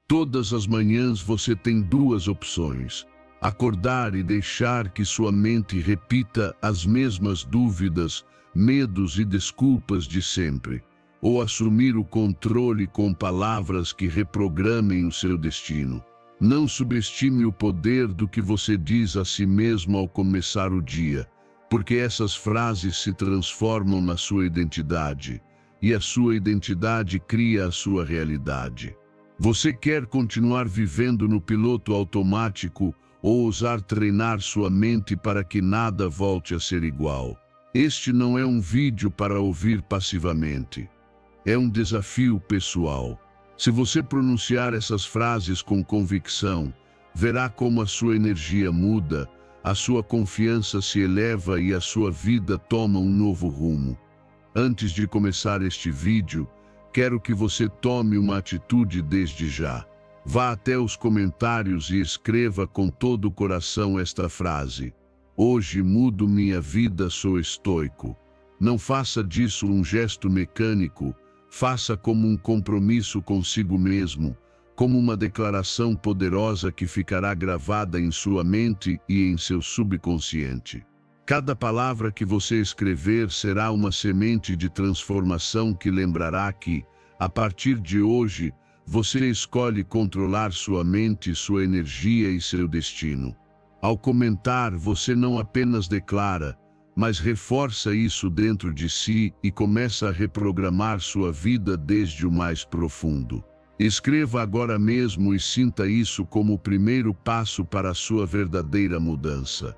Todas as manhãs você tem duas opções: acordar e deixar que sua mente repita as mesmas dúvidas, medos e desculpas de sempre, ou assumir o controle com palavras que reprogramem o seu destino. Não subestime o poder do que você diz a si mesmo ao começar o dia, porque essas frases se transformam na sua identidade, e a sua identidade cria a sua realidade. Você quer continuar vivendo no piloto automático ou ousar treinar sua mente para que nada volte a ser igual? Este não é um vídeo para ouvir passivamente. É um desafio pessoal. Se você pronunciar essas frases com convicção, verá como a sua energia muda, a sua confiança se eleva e a sua vida toma um novo rumo. Antes de começar este vídeo, quero que você tome uma atitude desde já. Vá até os comentários e escreva com todo o coração esta frase: hoje mudo minha vida, sou estoico. Não faça disso um gesto mecânico, faça como um compromisso consigo mesmo, como uma declaração poderosa que ficará gravada em sua mente e em seu subconsciente. Cada palavra que você escrever será uma semente de transformação que lembrará que, a partir de hoje, você escolhe controlar sua mente, sua energia e seu destino. Ao comentar, você não apenas declara, mas reforça isso dentro de si e começa a reprogramar sua vida desde o mais profundo. Escreva agora mesmo e sinta isso como o primeiro passo para a sua verdadeira mudança.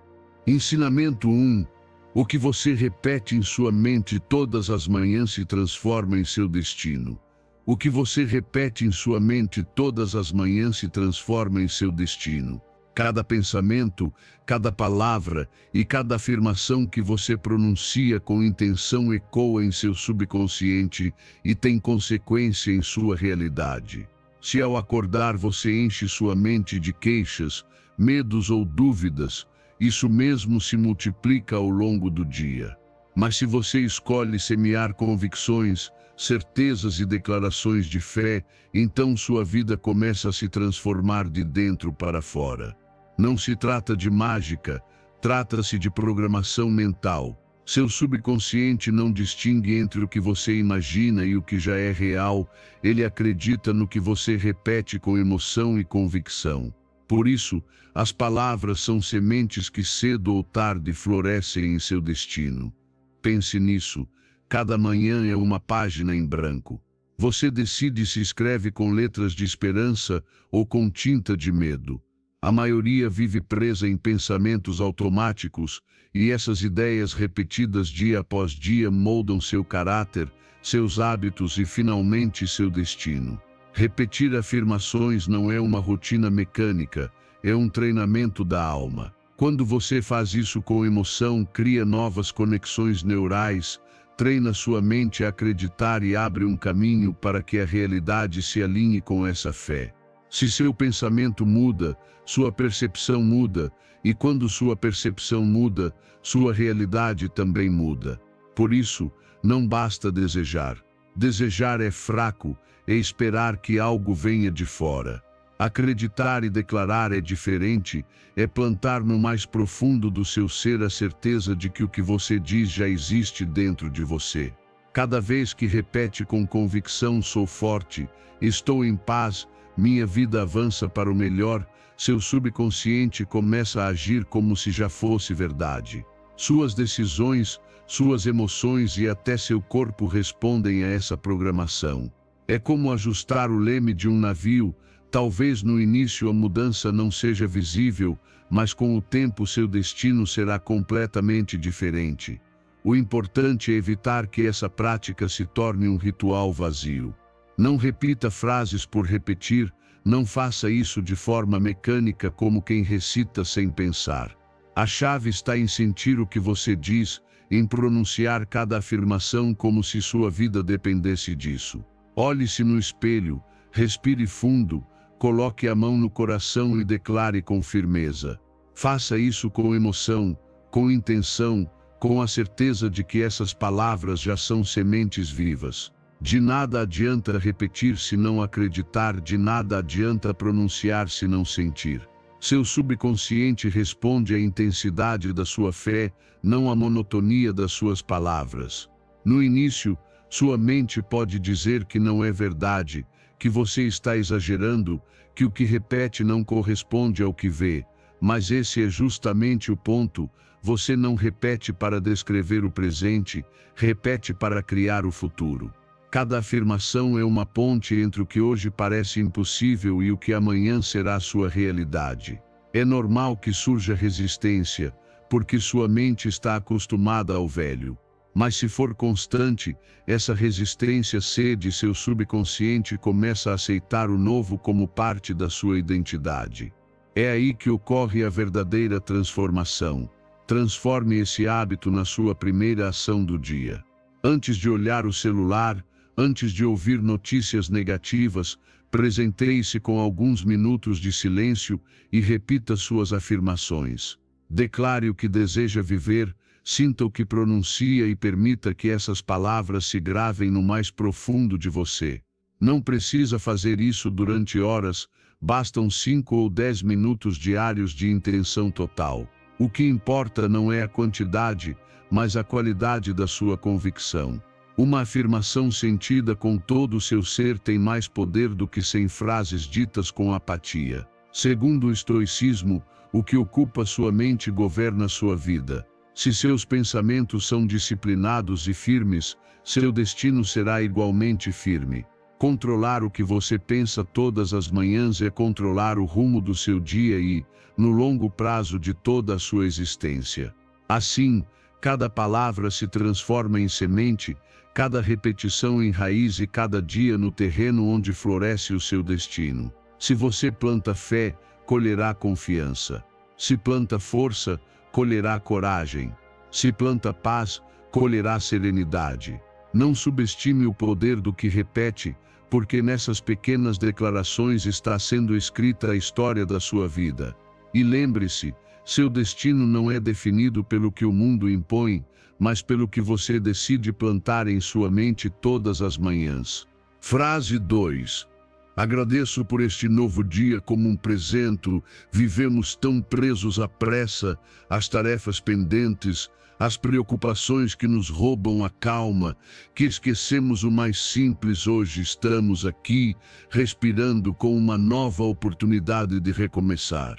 Ensinamento 1. O que você repete em sua mente todas as manhãs se transforma em seu destino. O que você repete em sua mente todas as manhãs se transforma em seu destino. Cada pensamento, cada palavra e cada afirmação que você pronuncia com intenção ecoa em seu subconsciente e tem consequência em sua realidade. Se ao acordar você enche sua mente de queixas, medos ou dúvidas, isso mesmo se multiplica ao longo do dia. Mas se você escolhe semear convicções, certezas e declarações de fé, então sua vida começa a se transformar de dentro para fora. Não se trata de mágica, trata-se de programação mental. Seu subconsciente não distingue entre o que você imagina e o que já é real, ele acredita no que você repete com emoção e convicção. Por isso, as palavras são sementes que cedo ou tarde florescem em seu destino. Pense nisso, cada manhã é uma página em branco. Você decide se escreve com letras de esperança ou com tinta de medo. A maioria vive presa em pensamentos automáticos, e essas ideias repetidas dia após dia moldam seu caráter, seus hábitos e finalmente seu destino. Repetir afirmações não é uma rotina mecânica, é um treinamento da alma. Quando você faz isso com emoção, cria novas conexões neurais, treina sua mente a acreditar e abre um caminho para que a realidade se alinhe com essa fé. Se seu pensamento muda, sua percepção muda, e quando sua percepção muda, sua realidade também muda. Por isso, não basta desejar. Desejar é fraco, é esperar que algo venha de fora. Acreditar e declarar é diferente, é plantar no mais profundo do seu ser a certeza de que o que você diz já existe dentro de você. Cada vez que repete com convicção: sou forte, estou em paz, minha vida avança para o melhor, seu subconsciente começa a agir como se já fosse verdade. Suas decisões, suas emoções e até seu corpo respondem a essa programação. É como ajustar o leme de um navio. Talvez no início a mudança não seja visível, mas com o tempo seu destino será completamente diferente. O importante é evitar que essa prática se torne um ritual vazio. Não repita frases por repetir, não faça isso de forma mecânica como quem recita sem pensar. A chave está em sentir o que você diz, em pronunciar cada afirmação como se sua vida dependesse disso. Olhe-se no espelho, respire fundo, coloque a mão no coração e declare com firmeza. Faça isso com emoção, com intenção, com a certeza de que essas palavras já são sementes vivas. De nada adianta repetir se não acreditar, de nada adianta pronunciar se não sentir. Seu subconsciente responde à intensidade da sua fé, não à monotonia das suas palavras. No início, sua mente pode dizer que não é verdade, que você está exagerando, que o que repete não corresponde ao que vê. Mas esse é justamente o ponto. Você não repete para descrever o presente, repete para criar o futuro. Cada afirmação é uma ponte entre o que hoje parece impossível e o que amanhã será sua realidade. É normal que surja resistência, porque sua mente está acostumada ao velho. Mas se for constante, essa resistência cede e seu subconsciente começa a aceitar o novo como parte da sua identidade. É aí que ocorre a verdadeira transformação. Transforme esse hábito na sua primeira ação do dia. Antes de olhar o celular, antes de ouvir notícias negativas, presenteie-se com alguns minutos de silêncio e repita suas afirmações. Declare o que deseja viver, sinta o que pronuncia e permita que essas palavras se gravem no mais profundo de você. Não precisa fazer isso durante horas, bastam 5 ou 10 minutos diários de intenção total. O que importa não é a quantidade, mas a qualidade da sua convicção. Uma afirmação sentida com todo o seu ser tem mais poder do que 100 frases ditas com apatia. Segundo o estoicismo, o que ocupa sua mente governa sua vida. Se seus pensamentos são disciplinados e firmes, seu destino será igualmente firme. Controlar o que você pensa todas as manhãs é controlar o rumo do seu dia e, no longo prazo de toda a sua existência. Assim, cada palavra se transforma em semente, cada repetição em raiz e cada dia no terreno onde floresce o seu destino. Se você planta fé, colherá confiança. Se planta força, colherá coragem. Se planta paz, colherá serenidade. Não subestime o poder do que repete, porque nessas pequenas declarações está sendo escrita a história da sua vida. E lembre-se, seu destino não é definido pelo que o mundo impõe, mas pelo que você decide plantar em sua mente todas as manhãs. Frase 2. Agradeço por este novo dia como um presente. Vivemos tão presos à pressa, às tarefas pendentes, às preocupações que nos roubam a calma, que esquecemos o mais simples. Hoje estamos aqui, respirando com uma nova oportunidade de recomeçar.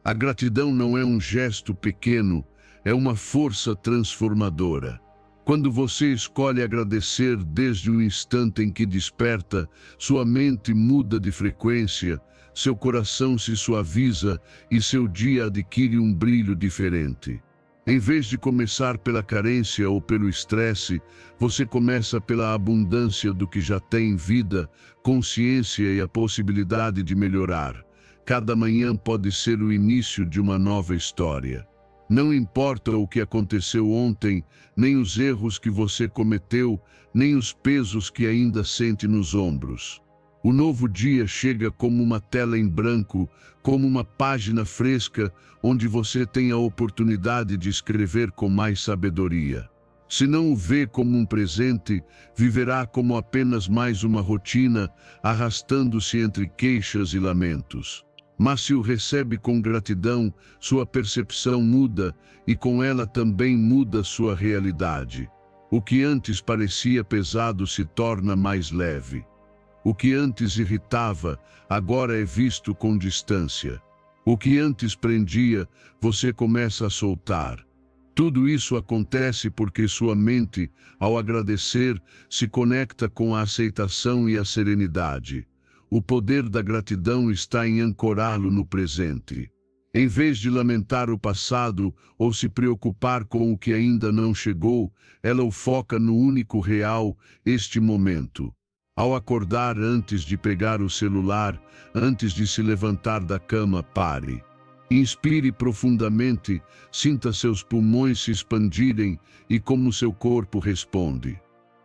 A gratidão não é um gesto pequeno, é uma força transformadora. Quando você escolhe agradecer desde o instante em que desperta, sua mente muda de frequência, seu coração se suaviza e seu dia adquire um brilho diferente. Em vez de começar pela carência ou pelo estresse, você começa pela abundância do que já tem: vida, consciência e a possibilidade de melhorar. Cada manhã pode ser o início de uma nova história. Não importa o que aconteceu ontem, nem os erros que você cometeu, nem os pesos que ainda sente nos ombros. O novo dia chega como uma tela em branco, como uma página fresca, onde você tem a oportunidade de escrever com mais sabedoria. Se não o vê como um presente, viverá como apenas mais uma rotina, arrastando-se entre queixas e lamentos. Mas se o recebe com gratidão, sua percepção muda e com ela também muda sua realidade. O que antes parecia pesado se torna mais leve. O que antes irritava, agora é visto com distância. O que antes prendia, você começa a soltar. Tudo isso acontece porque sua mente, ao agradecer, se conecta com a aceitação e a serenidade. O poder da gratidão está em ancorá-lo no presente. Em vez de lamentar o passado ou se preocupar com o que ainda não chegou, ela o foca no único real, este momento. Ao acordar, antes de pegar o celular, antes de se levantar da cama, pare. Inspire profundamente, sinta seus pulmões se expandirem e como seu corpo responde.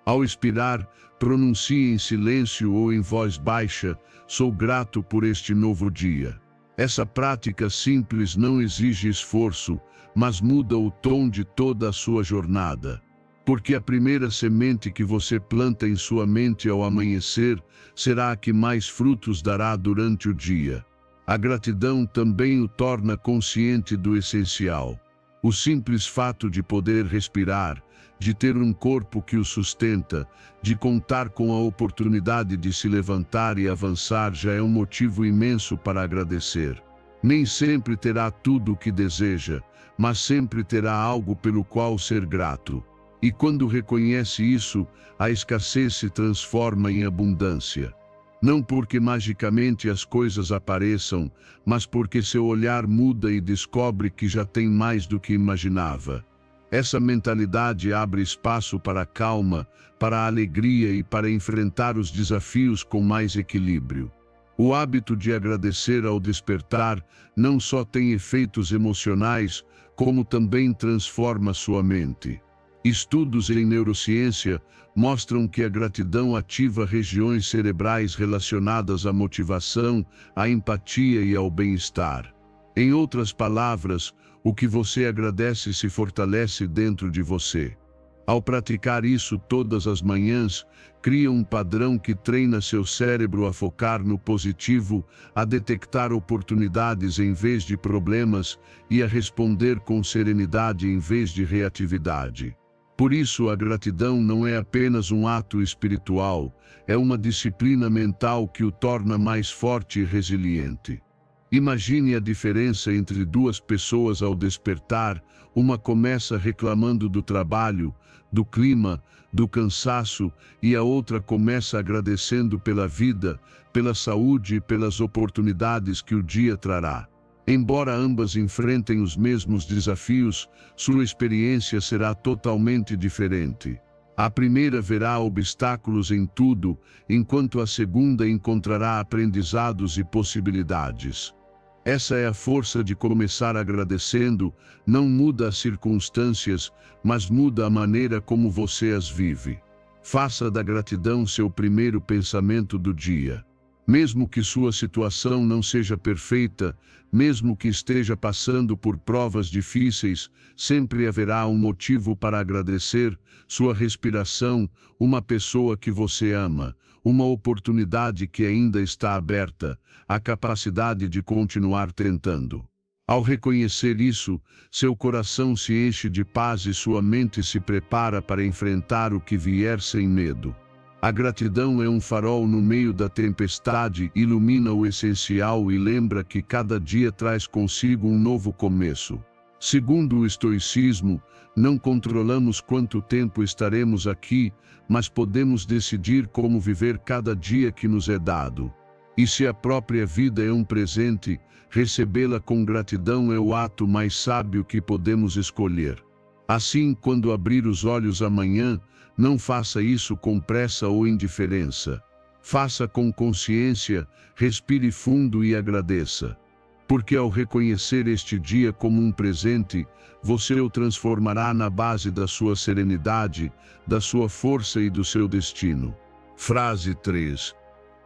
Ao expirar, pronuncie em silêncio ou em voz baixa: sou grato por este novo dia. Essa prática simples não exige esforço, mas muda o tom de toda a sua jornada. Porque a primeira semente que você planta em sua mente ao amanhecer será a que mais frutos dará durante o dia. A gratidão também o torna consciente do essencial. O simples fato de poder respirar, de ter um corpo que o sustenta, de contar com a oportunidade de se levantar e avançar já é um motivo imenso para agradecer. Nem sempre terá tudo o que deseja, mas sempre terá algo pelo qual ser grato. E quando reconhece isso, a escassez se transforma em abundância. Não porque magicamente as coisas apareçam, mas porque seu olhar muda e descobre que já tem mais do que imaginava. Essa mentalidade abre espaço para a calma, para a alegria e para enfrentar os desafios com mais equilíbrio. O hábito de agradecer ao despertar não só tem efeitos emocionais, como também transforma sua mente. Estudos em neurociência mostram que a gratidão ativa regiões cerebrais relacionadas à motivação, à empatia e ao bem-estar. Em outras palavras, o que você agradece se fortalece dentro de você. Ao praticar isso todas as manhãs, cria um padrão que treina seu cérebro a focar no positivo, a detectar oportunidades em vez de problemas e a responder com serenidade em vez de reatividade. Por isso, a gratidão não é apenas um ato espiritual, é uma disciplina mental que o torna mais forte e resiliente. Imagine a diferença entre duas pessoas ao despertar. Uma começa reclamando do trabalho, do clima, do cansaço, e a outra começa agradecendo pela vida, pela saúde e pelas oportunidades que o dia trará. Embora ambas enfrentem os mesmos desafios, sua experiência será totalmente diferente. A primeira verá obstáculos em tudo, enquanto a segunda encontrará aprendizados e possibilidades. Essa é a força de começar agradecendo. Não muda as circunstâncias, mas muda a maneira como você as vive. Faça da gratidão seu primeiro pensamento do dia. Mesmo que sua situação não seja perfeita, mesmo que esteja passando por provas difíceis, sempre haverá um motivo para agradecer: sua respiração, uma pessoa que você ama, uma oportunidade que ainda está aberta, a capacidade de continuar tentando. Ao reconhecer isso, seu coração se enche de paz e sua mente se prepara para enfrentar o que vier sem medo. A gratidão é um farol no meio da tempestade, ilumina o essencial e lembra que cada dia traz consigo um novo começo. Segundo o estoicismo, não controlamos quanto tempo estaremos aqui, mas podemos decidir como viver cada dia que nos é dado. E se a própria vida é um presente, recebê-la com gratidão é o ato mais sábio que podemos escolher. Assim, quando abrir os olhos amanhã, não faça isso com pressa ou indiferença. Faça com consciência, respire fundo e agradeça. Porque ao reconhecer este dia como um presente, você o transformará na base da sua serenidade, da sua força e do seu destino. Frase 3.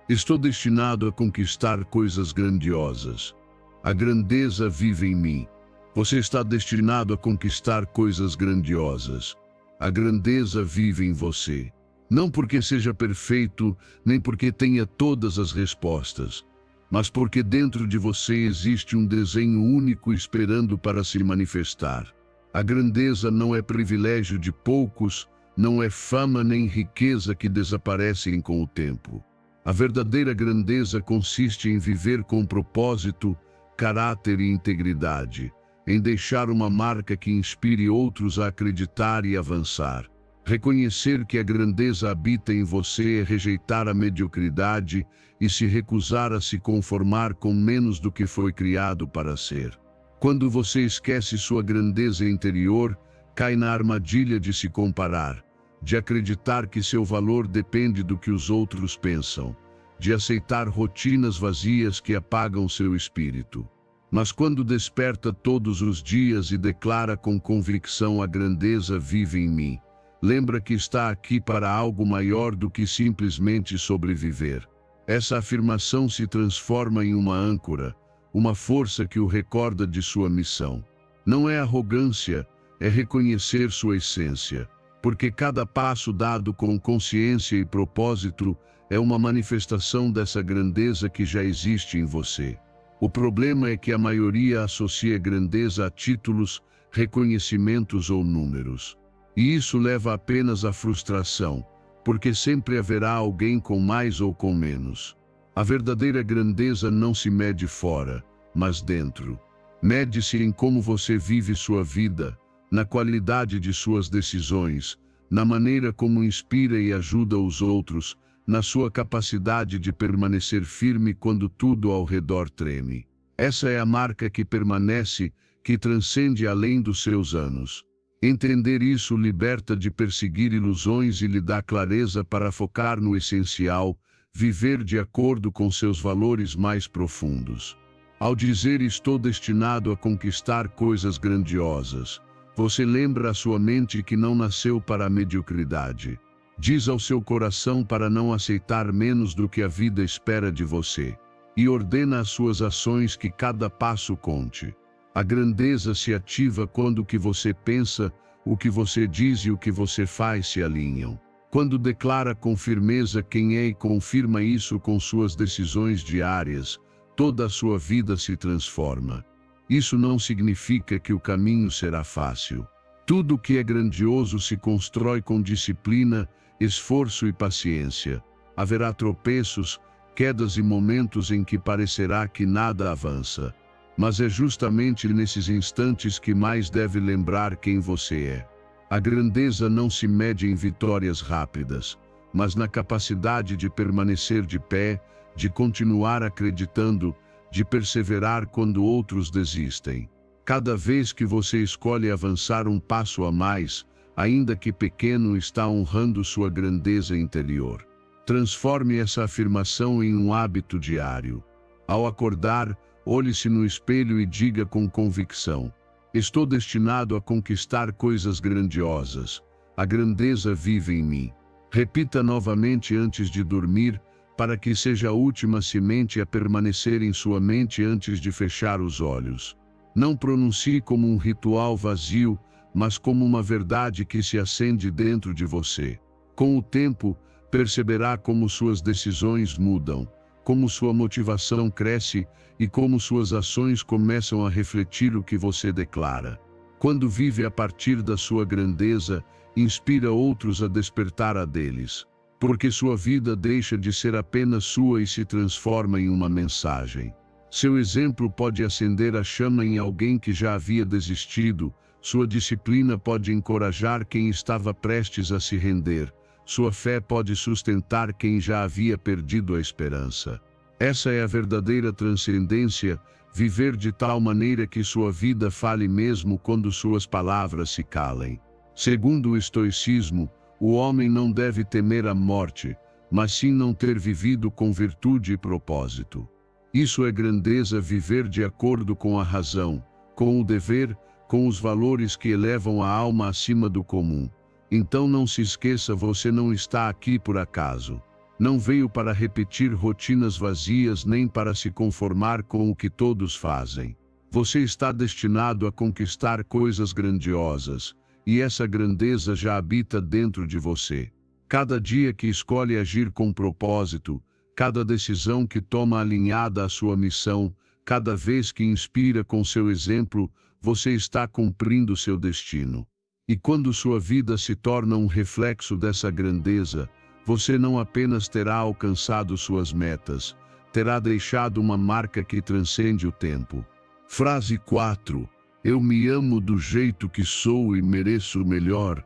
Estou destinado a conquistar coisas grandiosas. A grandeza vive em mim. Você está destinado a conquistar coisas grandiosas. A grandeza vive em você. Não porque seja perfeito, nem porque tenha todas as respostas, mas porque dentro de você existe um desenho único esperando para se manifestar. A grandeza não é privilégio de poucos, não é fama nem riqueza que desaparecem com o tempo. A verdadeira grandeza consiste em viver com propósito, caráter e integridade, em deixar uma marca que inspire outros a acreditar e avançar. Reconhecer que a grandeza habita em você é rejeitar a mediocridade e se recusar a se conformar com menos do que foi criado para ser. Quando você esquece sua grandeza interior, cai na armadilha de se comparar, de acreditar que seu valor depende do que os outros pensam, de aceitar rotinas vazias que apagam seu espírito. Mas quando desperta todos os dias e declara com convicção: a grandeza vive em mim, lembra que está aqui para algo maior do que simplesmente sobreviver. Essa afirmação se transforma em uma âncora, uma força que o recorda de sua missão. Não é arrogância, é reconhecer sua essência. porque cada passo dado com consciência e propósito é uma manifestação dessa grandeza que já existe em você. O problema é que a maioria associa grandeza a títulos, reconhecimentos ou números. E isso leva apenas à frustração, porque sempre haverá alguém com mais ou com menos. A verdadeira grandeza não se mede fora, mas dentro. Mede-se em como você vive sua vida, na qualidade de suas decisões, na maneira como inspira e ajuda os outros, na sua capacidade de permanecer firme quando tudo ao redor treme. Essa é a marca que permanece, que transcende além dos seus anos. Entender isso liberta de perseguir ilusões e lhe dá clareza para focar no essencial, viver de acordo com seus valores mais profundos. Ao dizer estou destinado a conquistar coisas grandiosas, você lembra à sua mente que não nasceu para a mediocridade. Diz ao seu coração para não aceitar menos do que a vida espera de você. E ordena às suas ações que cada passo conte. A grandeza se ativa quando o que você pensa, o que você diz e o que você faz se alinham. Quando declara com firmeza quem é e confirma isso com suas decisões diárias, toda a sua vida se transforma. Isso não significa que o caminho será fácil. Tudo que é grandioso se constrói com disciplina, esforço e paciência. Haverá tropeços, quedas e momentos em que parecerá que nada avança. Mas é justamente nesses instantes que mais deve lembrar quem você é. A grandeza não se mede em vitórias rápidas, mas na capacidade de permanecer de pé, de continuar acreditando, de perseverar quando outros desistem. Cada vez que você escolhe avançar um passo a mais, ainda que pequeno, está honrando sua grandeza interior. Transforme essa afirmação em um hábito diário. Ao acordar, olhe-se no espelho e diga com convicção: estou destinado a conquistar coisas grandiosas. A grandeza vive em mim. Repita novamente antes de dormir, para que seja a última semente a permanecer em sua mente antes de fechar os olhos. Não pronuncie como um ritual vazio, mas como uma verdade que se acende dentro de você. Com o tempo, perceberá como suas decisões mudam, como sua motivação cresce e como suas ações começam a refletir o que você declara. Quando vive a partir da sua grandeza, inspira outros a despertar a deles, porque sua vida deixa de ser apenas sua e se transforma em uma mensagem. Seu exemplo pode acender a chama em alguém que já havia desistido, sua disciplina pode encorajar quem estava prestes a se render, sua fé pode sustentar quem já havia perdido a esperança. Essa é a verdadeira transcendência, viver de tal maneira que sua vida fale mesmo quando suas palavras se calem. Segundo o estoicismo, o homem não deve temer a morte, mas sim não ter vivido com virtude e propósito. Isso é grandeza, viver de acordo com a razão, com o dever, com os valores que elevam a alma acima do comum. Então não se esqueça, você não está aqui por acaso. Não veio para repetir rotinas vazias nem para se conformar com o que todos fazem. Você está destinado a conquistar coisas grandiosas, e essa grandeza já habita dentro de você. Cada dia que escolhe agir com propósito, cada decisão que toma alinhada à sua missão, cada vez que inspira com seu exemplo, você está cumprindo seu destino. E quando sua vida se torna um reflexo dessa grandeza, você não apenas terá alcançado suas metas, terá deixado uma marca que transcende o tempo. Frase 4. Eu me amo do jeito que sou e mereço o melhor.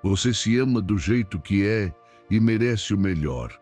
Você se ama do jeito que é e merece o melhor.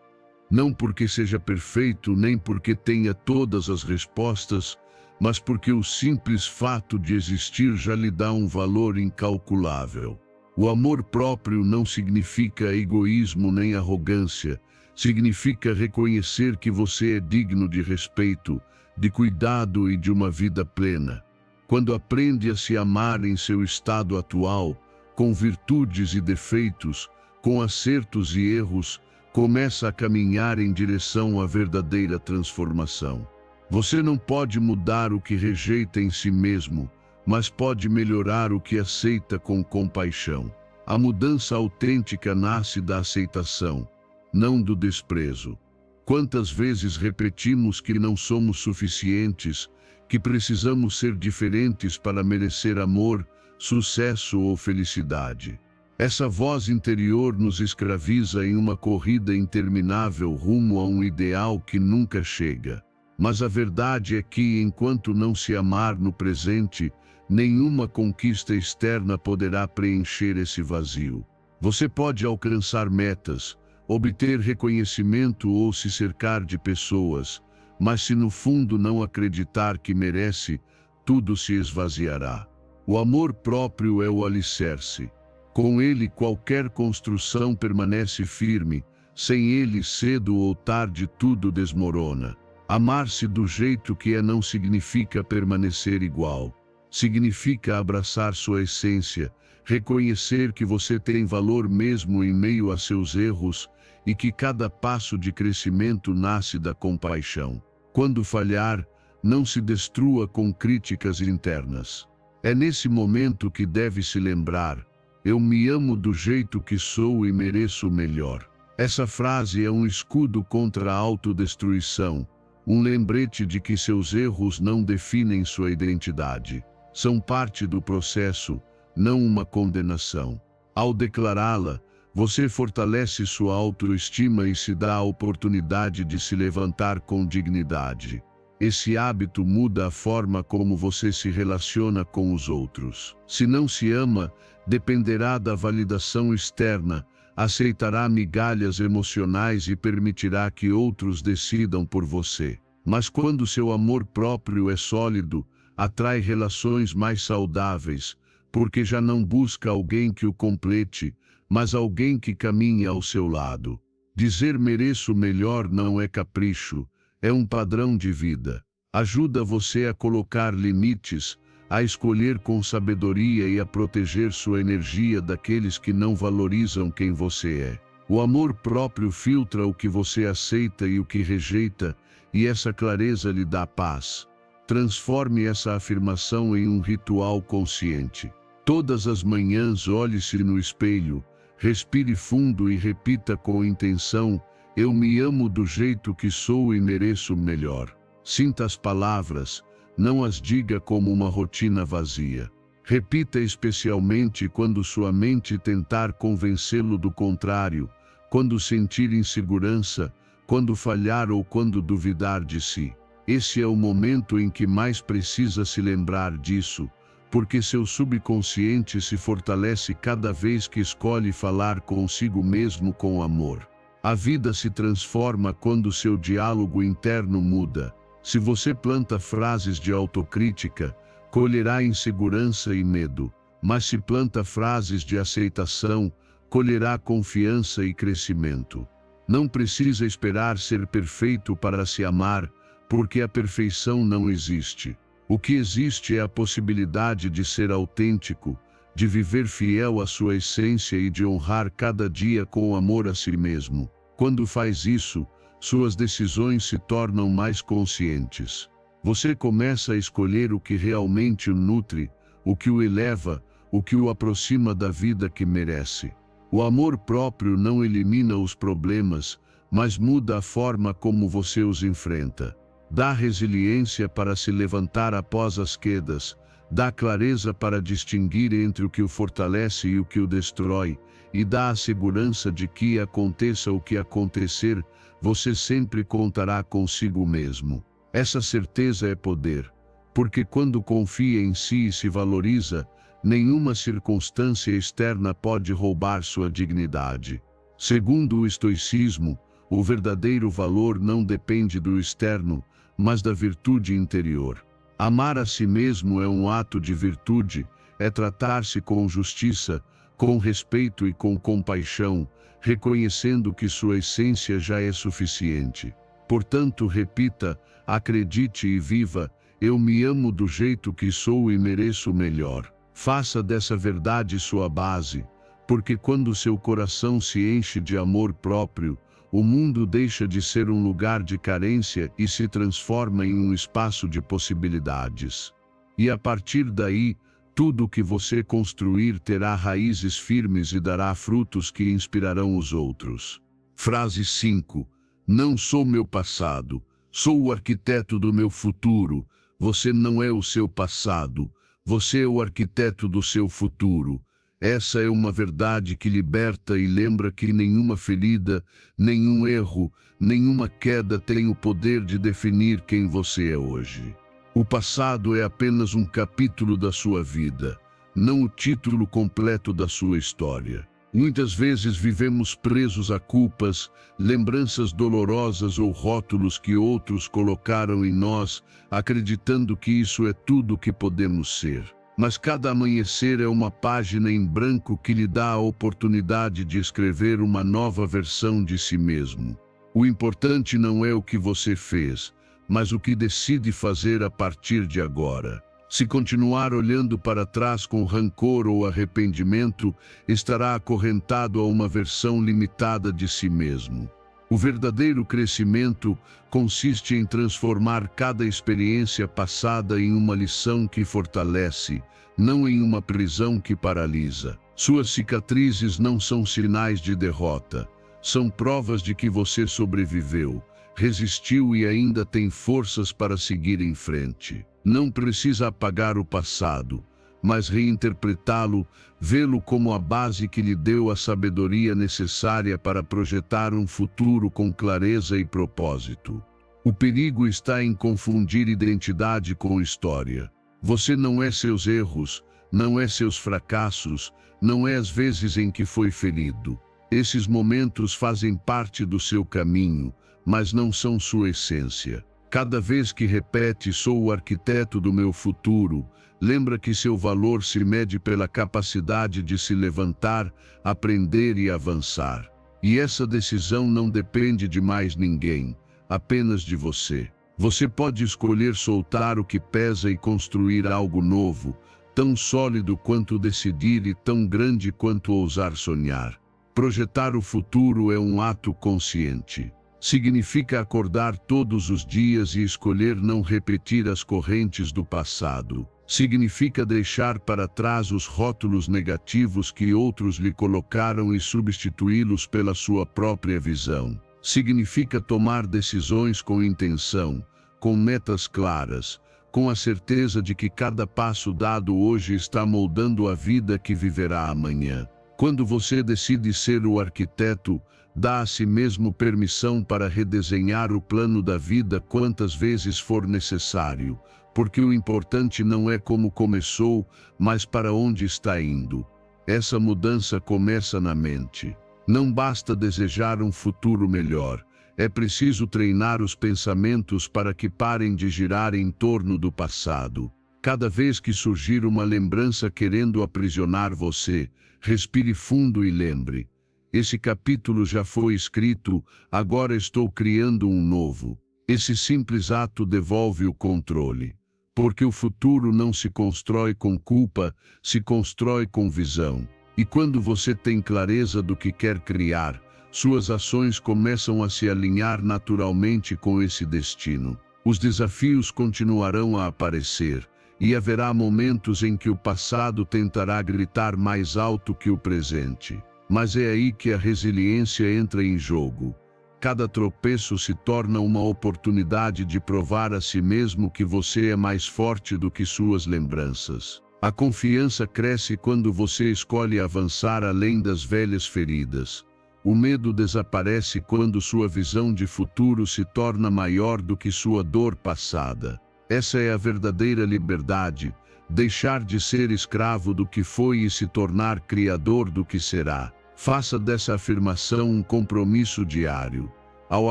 Não porque seja perfeito, nem porque tenha todas as respostas, mas porque o simples fato de existir já lhe dá um valor incalculável. O amor próprio não significa egoísmo nem arrogância, significa reconhecer que você é digno de respeito, de cuidado e de uma vida plena. Quando aprende a se amar em seu estado atual, com virtudes e defeitos, com acertos e erros, começa a caminhar em direção à verdadeira transformação. Você não pode mudar o que rejeita em si mesmo, mas pode melhorar o que aceita com compaixão. A mudança autêntica nasce da aceitação, não do desprezo. Quantas vezes repetimos que não somos suficientes, que precisamos ser diferentes para merecer amor, sucesso ou felicidade? Essa voz interior nos escraviza em uma corrida interminável rumo a um ideal que nunca chega. Mas a verdade é que, enquanto não se amar no presente, nenhuma conquista externa poderá preencher esse vazio. Você pode alcançar metas, obter reconhecimento ou se cercar de pessoas, mas se no fundo não acreditar que merece, tudo se esvaziará. O amor próprio é o alicerce. Com ele qualquer construção permanece firme, sem ele cedo ou tarde tudo desmorona. Amar-se do jeito que é não significa permanecer igual. Significa abraçar sua essência, reconhecer que você tem valor mesmo em meio a seus erros e que cada passo de crescimento nasce da compaixão. Quando falhar, não se destrua com críticas internas. É nesse momento que deve se lembrar: eu me amo do jeito que sou e mereço o melhor. Essa frase é um escudo contra a autodestruição, um lembrete de que seus erros não definem sua identidade. São parte do processo, não uma condenação. Ao declará-la, você fortalece sua autoestima e se dá a oportunidade de se levantar com dignidade. Esse hábito muda a forma como você se relaciona com os outros. Se não se ama, dependerá da validação externa, aceitará migalhas emocionais e permitirá que outros decidam por você. Mas quando seu amor próprio é sólido, atrai relações mais saudáveis, porque já não busca alguém que o complete, mas alguém que caminhe ao seu lado. Dizer mereço melhor não é capricho, é um padrão de vida. Ajuda você a colocar limites, a escolher com sabedoria e a proteger sua energia daqueles que não valorizam quem você é. O amor próprio filtra o que você aceita e o que rejeita, e essa clareza lhe dá paz. Transforme essa afirmação em um ritual consciente. Todas as manhãs olhe-se no espelho, respire fundo e repita com intenção: eu me amo do jeito que sou e mereço o melhor. Sinta as palavras, não as diga como uma rotina vazia. Repita especialmente quando sua mente tentar convencê-lo do contrário, quando sentir insegurança, quando falhar ou quando duvidar de si. Esse é o momento em que mais precisa se lembrar disso, porque seu subconsciente se fortalece cada vez que escolhe falar consigo mesmo com amor. A vida se transforma quando seu diálogo interno muda. Se você planta frases de autocrítica, colherá insegurança e medo. Mas se planta frases de aceitação, colherá confiança e crescimento. Não precisa esperar ser perfeito para se amar, porque a perfeição não existe. O que existe é a possibilidade de ser autêntico, de viver fiel à sua essência e de honrar cada dia com amor a si mesmo. Quando faz isso, suas decisões se tornam mais conscientes. Você começa a escolher o que realmente o nutre, o que o eleva, o que o aproxima da vida que merece. O amor próprio não elimina os problemas, mas muda a forma como você os enfrenta. Dá resiliência para se levantar após as quedas, dá clareza para distinguir entre o que o fortalece e o que o destrói, e dá a segurança de que, aconteça o que acontecer, você sempre contará consigo mesmo. Essa certeza é poder, porque quando confia em si e se valoriza, nenhuma circunstância externa pode roubar sua dignidade. Segundo o estoicismo, o verdadeiro valor não depende do externo, mas da virtude interior. Amar a si mesmo é um ato de virtude, é tratar-se com justiça, com respeito e com compaixão, reconhecendo que sua essência já é suficiente. Portanto, repita, acredite e viva: eu me amo do jeito que sou e mereço o melhor. Faça dessa verdade sua base, porque quando seu coração se enche de amor próprio, o mundo deixa de ser um lugar de carência e se transforma em um espaço de possibilidades. E a partir daí, Tudo o que você construir terá raízes firmes e dará frutos que inspirarão os outros. Frase 5. Não sou meu passado, sou o arquiteto do meu futuro. Você não é o seu passado, você é o arquiteto do seu futuro. Essa é uma verdade que liberta e lembra que nenhuma ferida, nenhum erro, nenhuma queda tem o poder de definir quem você é hoje. O passado é apenas um capítulo da sua vida, não o título completo da sua história. Muitas vezes vivemos presos a culpas, lembranças dolorosas ou rótulos que outros colocaram em nós, acreditando que isso é tudo o que podemos ser. Mas cada amanhecer é uma página em branco que lhe dá a oportunidade de escrever uma nova versão de si mesmo. O importante não é o que você fez, mas o que decide fazer a partir de agora. Se continuar olhando para trás com rancor ou arrependimento, estará acorrentado a uma versão limitada de si mesmo. O verdadeiro crescimento consiste em transformar cada experiência passada em uma lição que fortalece, não em uma prisão que paralisa. Suas cicatrizes não são sinais de derrota, são provas de que você sobreviveu, resistiu e ainda tem forças para seguir em frente. Não precisa apagar o passado, mas reinterpretá-lo, vê-lo como a base que lhe deu a sabedoria necessária para projetar um futuro com clareza e propósito. O perigo está em confundir identidade com história. Você não é seus erros, não é seus fracassos, não é as vezes em que foi ferido. Esses momentos fazem parte do seu caminho, mas não são sua essência. Cada vez que repete "sou o arquiteto do meu futuro", lembra que seu valor se mede pela capacidade de se levantar, aprender e avançar. E essa decisão não depende de mais ninguém, apenas de você. Você pode escolher soltar o que pesa e construir algo novo, tão sólido quanto decidir e tão grande quanto ousar sonhar. Projetar o futuro é um ato consciente. Significa acordar todos os dias e escolher não repetir as correntes do passado. Significa deixar para trás os rótulos negativos que outros lhe colocaram e substituí-los pela sua própria visão. Significa tomar decisões com intenção, com metas claras, com a certeza de que cada passo dado hoje está moldando a vida que viverá amanhã. Quando você decide ser o arquiteto, dá a si mesmo permissão para redesenhar o plano da vida quantas vezes for necessário, porque o importante não é como começou, mas para onde está indo. Essa mudança começa na mente. Não basta desejar um futuro melhor, é preciso treinar os pensamentos para que parem de girar em torno do passado. Cada vez que surgir uma lembrança querendo aprisionar você, respire fundo e lembre: esse capítulo já foi escrito, agora estou criando um novo. Esse simples ato devolve o controle. Porque o futuro não se constrói com culpa, se constrói com visão. E quando você tem clareza do que quer criar, suas ações começam a se alinhar naturalmente com esse destino. Os desafios continuarão a aparecer, e haverá momentos em que o passado tentará gritar mais alto que o presente. Mas é aí que a resiliência entra em jogo. Cada tropeço se torna uma oportunidade de provar a si mesmo que você é mais forte do que suas lembranças. A confiança cresce quando você escolhe avançar além das velhas feridas. O medo desaparece quando sua visão de futuro se torna maior do que sua dor passada. Essa é a verdadeira liberdade, deixar de ser escravo do que foi e se tornar criador do que será. Faça dessa afirmação um compromisso diário. Ao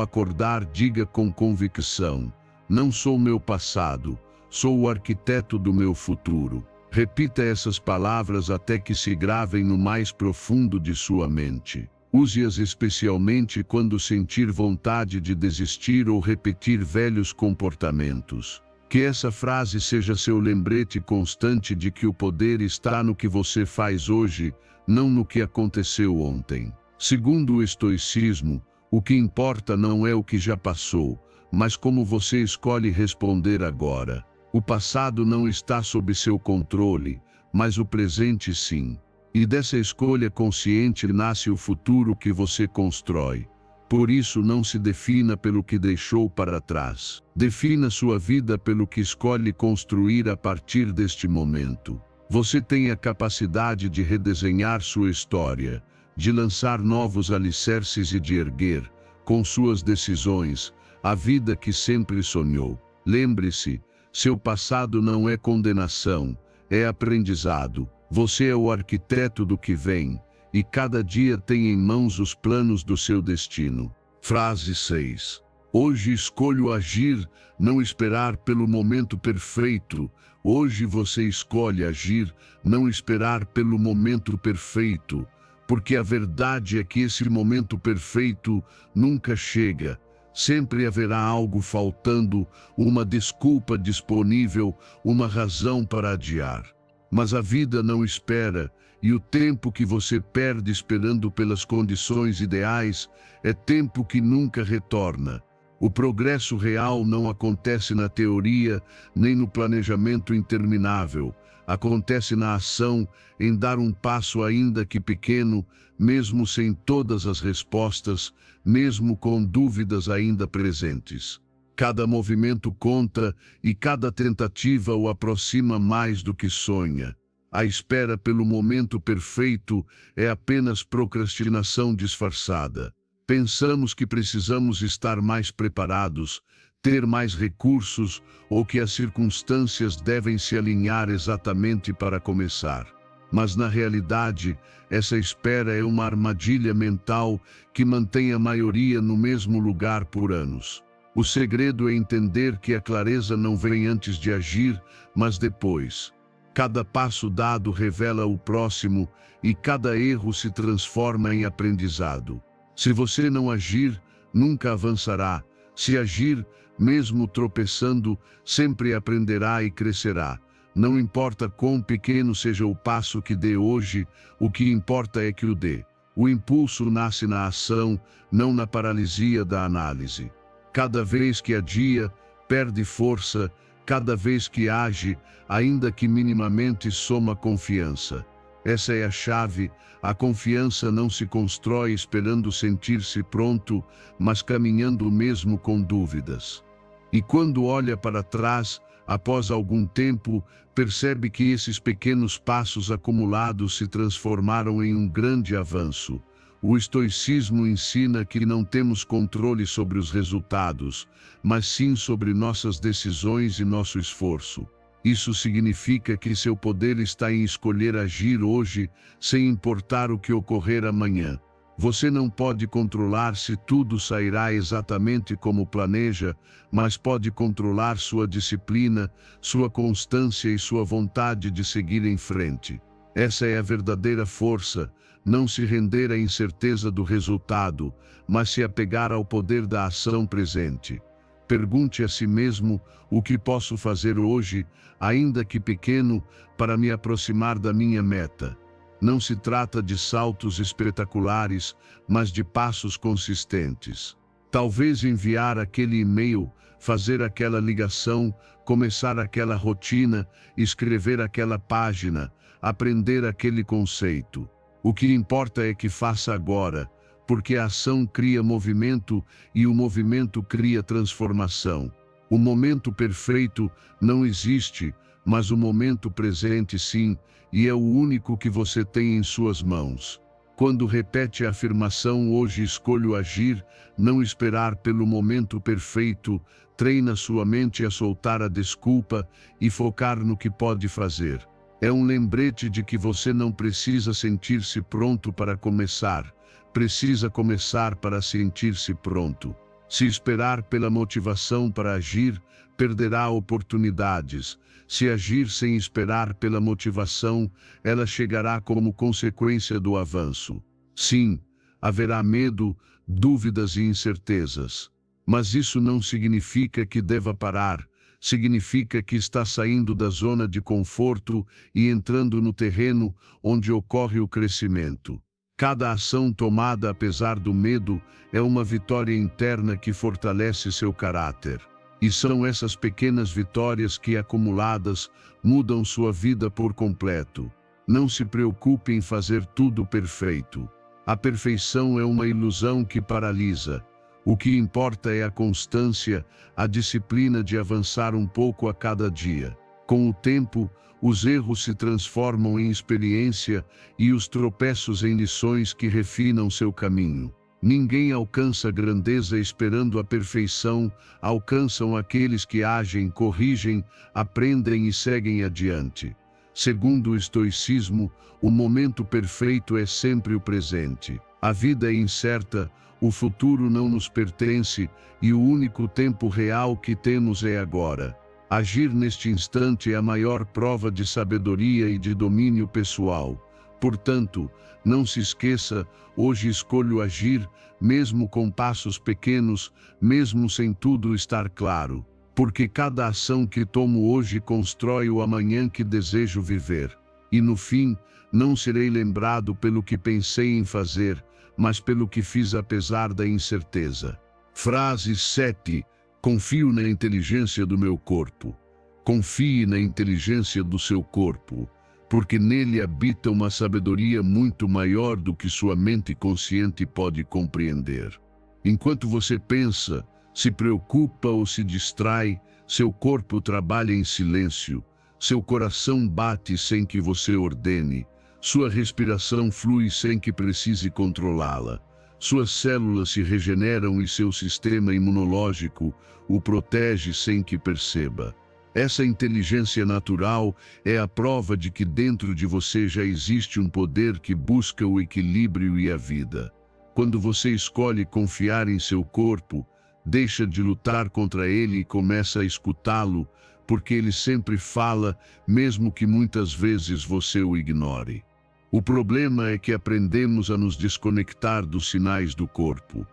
acordar, diga com convicção: não sou meu passado, sou o arquiteto do meu futuro. Repita essas palavras até que se gravem no mais profundo de sua mente. Use-as especialmente quando sentir vontade de desistir ou repetir velhos comportamentos. Que essa frase seja seu lembrete constante de que o poder está no que você faz hoje, não no que aconteceu ontem. Segundo o estoicismo, o que importa não é o que já passou, mas como você escolhe responder agora. O passado não está sob seu controle, mas o presente sim. E dessa escolha consciente nasce o futuro que você constrói. Por isso, não se defina pelo que deixou para trás. Defina sua vida pelo que escolhe construir a partir deste momento. Você tem a capacidade de redesenhar sua história, de lançar novos alicerces e de erguer, com suas decisões, a vida que sempre sonhou. Lembre-se, seu passado não é condenação, é aprendizado. Você é o arquiteto do que vem, e cada dia tem em mãos os planos do seu destino. Frase 6. Hoje escolho agir, não esperar pelo momento perfeito. Hoje você escolhe agir, não esperar pelo momento perfeito. Porque a verdade é que esse momento perfeito nunca chega. Sempre haverá algo faltando, uma desculpa disponível, uma razão para adiar. Mas a vida não espera, e o tempo que você perde esperando pelas condições ideais é tempo que nunca retorna. O progresso real não acontece na teoria, nem no planejamento interminável. Acontece na ação, em dar um passo ainda que pequeno, mesmo sem todas as respostas, mesmo com dúvidas ainda presentes. Cada movimento conta e cada tentativa o aproxima mais do que sonha. A espera pelo momento perfeito é apenas procrastinação disfarçada. Pensamos que precisamos estar mais preparados, ter mais recursos ou que as circunstâncias devem se alinhar exatamente para começar. Mas na realidade, essa espera é uma armadilha mental que mantém a maioria no mesmo lugar por anos. O segredo é entender que a clareza não vem antes de agir, mas depois. Cada passo dado revela o próximo e cada erro se transforma em aprendizado. Se você não agir, nunca avançará. Se agir, mesmo tropeçando, sempre aprenderá e crescerá. Não importa quão pequeno seja o passo que dê hoje, o que importa é que o dê. O impulso nasce na ação, não na paralisia da análise. Cada vez que adia, perde força, cada vez que age, ainda que minimamente, soma confiança. Essa é a chave. A confiança não se constrói esperando sentir-se pronto, mas caminhando mesmo com dúvidas. E quando olha para trás, após algum tempo, percebe que esses pequenos passos acumulados se transformaram em um grande avanço. O estoicismo ensina que não temos controle sobre os resultados, mas sim sobre nossas decisões e nosso esforço. Isso significa que seu poder está em escolher agir hoje, sem importar o que ocorrer amanhã. Você não pode controlar se tudo sairá exatamente como planeja, mas pode controlar sua disciplina, sua constância e sua vontade de seguir em frente. Essa é a verdadeira força. Não se render à incerteza do resultado, mas se apegar ao poder da ação presente. Pergunte a si mesmo: o que posso fazer hoje, ainda que pequeno, para me aproximar da minha meta? Não se trata de saltos espetaculares, mas de passos consistentes. Talvez enviar aquele e-mail, fazer aquela ligação, começar aquela rotina, escrever aquela página, aprender aquele conceito. O que importa é que faça agora, porque a ação cria movimento e o movimento cria transformação. O momento perfeito não existe, mas o momento presente sim, e é o único que você tem em suas mãos. Quando repete a afirmação "hoje escolho agir", não esperar pelo momento perfeito, treina sua mente a soltar a desculpa e focar no que pode fazer. É um lembrete de que você não precisa sentir-se pronto para começar, precisa começar para sentir-se pronto. Se esperar pela motivação para agir, perderá oportunidades. Se agir sem esperar pela motivação, ela chegará como consequência do avanço. Sim, haverá medo, dúvidas e incertezas. Mas isso não significa que deva parar. Significa que está saindo da zona de conforto e entrando no terreno onde ocorre o crescimento. Cada ação tomada apesar do medo é uma vitória interna que fortalece seu caráter. E são essas pequenas vitórias que, acumuladas, mudam sua vida por completo. Não se preocupe em fazer tudo perfeito. A perfeição é uma ilusão que paralisa. O que importa é a constância, a disciplina de avançar um pouco a cada dia. Com o tempo, os erros se transformam em experiência e os tropeços em lições que refinam seu caminho. Ninguém alcança grandeza esperando a perfeição, alcançam aqueles que agem, corrigem, aprendem e seguem adiante. Segundo o estoicismo, o momento perfeito é sempre o presente. A vida é incerta, o futuro não nos pertence e o único tempo real que temos é agora. Agir neste instante é a maior prova de sabedoria e de domínio pessoal. Portanto, não se esqueça, hoje escolho agir, mesmo com passos pequenos, mesmo sem tudo estar claro. Porque cada ação que tomo hoje constrói o amanhã que desejo viver. E no fim, não serei lembrado pelo que pensei em fazer, mas pelo que fiz apesar da incerteza. Frase 7. Confio na inteligência do meu corpo. Confie na inteligência do seu corpo, porque nele habita uma sabedoria muito maior do que sua mente consciente pode compreender. Enquanto você pensa, se preocupa ou se distrai, seu corpo trabalha em silêncio, seu coração bate sem que você ordene, sua respiração flui sem que precise controlá-la, suas células se regeneram e seu sistema imunológico o protege sem que perceba. Essa inteligência natural é a prova de que dentro de você já existe um poder que busca o equilíbrio e a vida. Quando você escolhe confiar em seu corpo, deixa de lutar contra ele e começa a escutá-lo, porque ele sempre fala, mesmo que muitas vezes você o ignore. O problema é que aprendemos a nos desconectar dos sinais do corpo.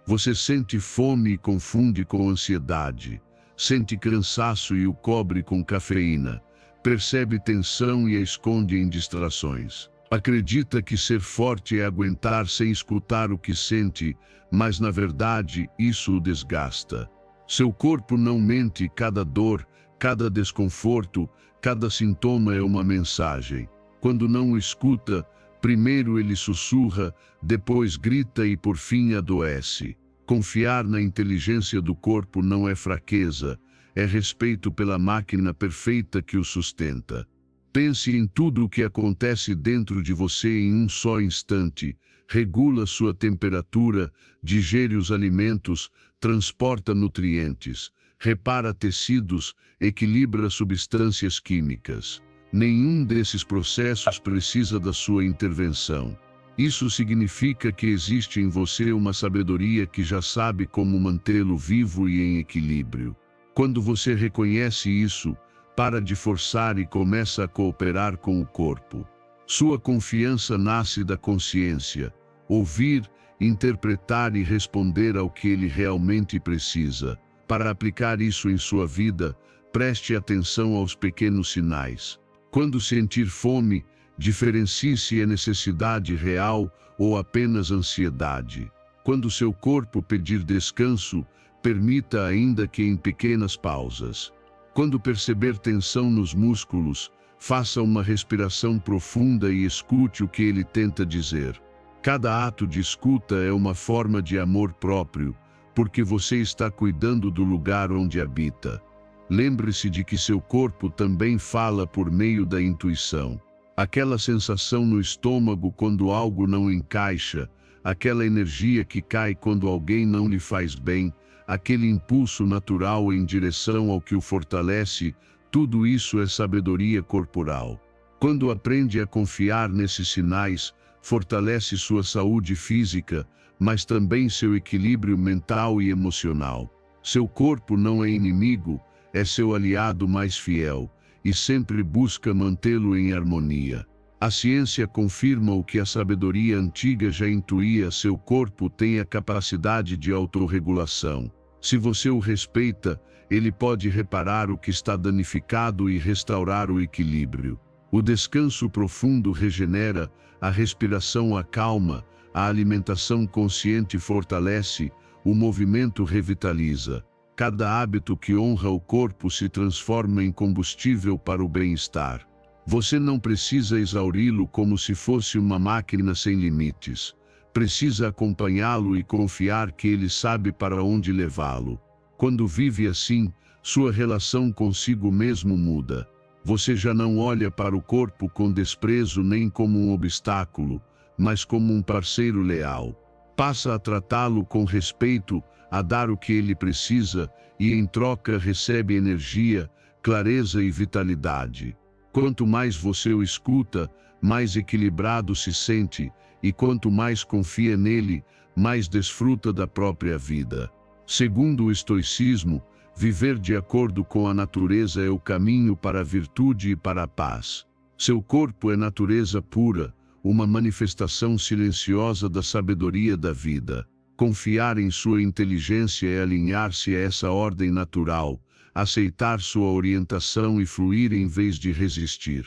Você sente fome e confunde com ansiedade, sente cansaço e o cobre com cafeína, percebe tensão e a esconde em distrações. Acredita que ser forte é aguentar sem escutar o que sente, mas na verdade isso o desgasta. Seu corpo não mente, cada dor, cada desconforto, cada sintoma é uma mensagem. Quando não o escuta, primeiro ele sussurra, depois grita e por fim adoece. Confiar na inteligência do corpo não é fraqueza, é respeito pela máquina perfeita que o sustenta. Pense em tudo o que acontece dentro de você em um só instante. Regula sua temperatura, digere os alimentos, transporta nutrientes, repara tecidos, equilibra substâncias químicas. Nenhum desses processos precisa da sua intervenção. Isso significa que existe em você uma sabedoria que já sabe como mantê-lo vivo e em equilíbrio. Quando você reconhece isso, para de forçar e começa a cooperar com o corpo. Sua confiança nasce da consciência, ouvir, interpretar e responder ao que ele realmente precisa. Para aplicar isso em sua vida, preste atenção aos pequenos sinais. Quando sentir fome, diferencie se é necessidade real ou apenas ansiedade. Quando seu corpo pedir descanso, permita ainda que em pequenas pausas. Quando perceber tensão nos músculos, faça uma respiração profunda e escute o que ele tenta dizer. Cada ato de escuta é uma forma de amor próprio, porque você está cuidando do lugar onde habita. Lembre-se de que seu corpo também fala por meio da intuição. Aquela sensação no estômago quando algo não encaixa, aquela energia que cai quando alguém não lhe faz bem, aquele impulso natural em direção ao que o fortalece, tudo isso é sabedoria corporal. Quando aprende a confiar nesses sinais, fortalece sua saúde física, mas também seu equilíbrio mental e emocional. Seu corpo não é inimigo, é seu aliado mais fiel, e sempre busca mantê-lo em harmonia. A ciência confirma o que a sabedoria antiga já intuía: seu corpo tem a capacidade de autorregulação. Se você o respeita, ele pode reparar o que está danificado e restaurar o equilíbrio. O descanso profundo regenera, a respiração acalma, a alimentação consciente fortalece, o movimento revitaliza. Cada hábito que honra o corpo se transforma em combustível para o bem-estar. Você não precisa exauri-lo como se fosse uma máquina sem limites. Precisa acompanhá-lo e confiar que ele sabe para onde levá-lo. Quando vive assim, sua relação consigo mesmo muda. Você já não olha para o corpo com desprezo nem como um obstáculo, mas como um parceiro leal. Passa a tratá-lo com respeito, a dar o que ele precisa e, em troca, recebe energia, clareza e vitalidade. Quanto mais você o escuta, mais equilibrado se sente, e quanto mais confia nele, mais desfruta da própria vida. Segundo o estoicismo, viver de acordo com a natureza é o caminho para a virtude e para a paz. Seu corpo é natureza pura, uma manifestação silenciosa da sabedoria da vida. Confiar em sua inteligência é alinhar-se a essa ordem natural, aceitar sua orientação e fluir em vez de resistir.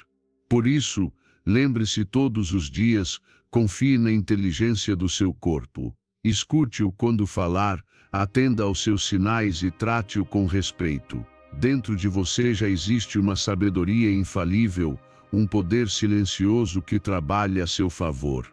Por isso, lembre-se todos os dias, confie na inteligência do seu corpo. Escute-o quando falar, atenda aos seus sinais e trate-o com respeito. Dentro de você já existe uma sabedoria infalível, um poder silencioso que trabalha a seu favor.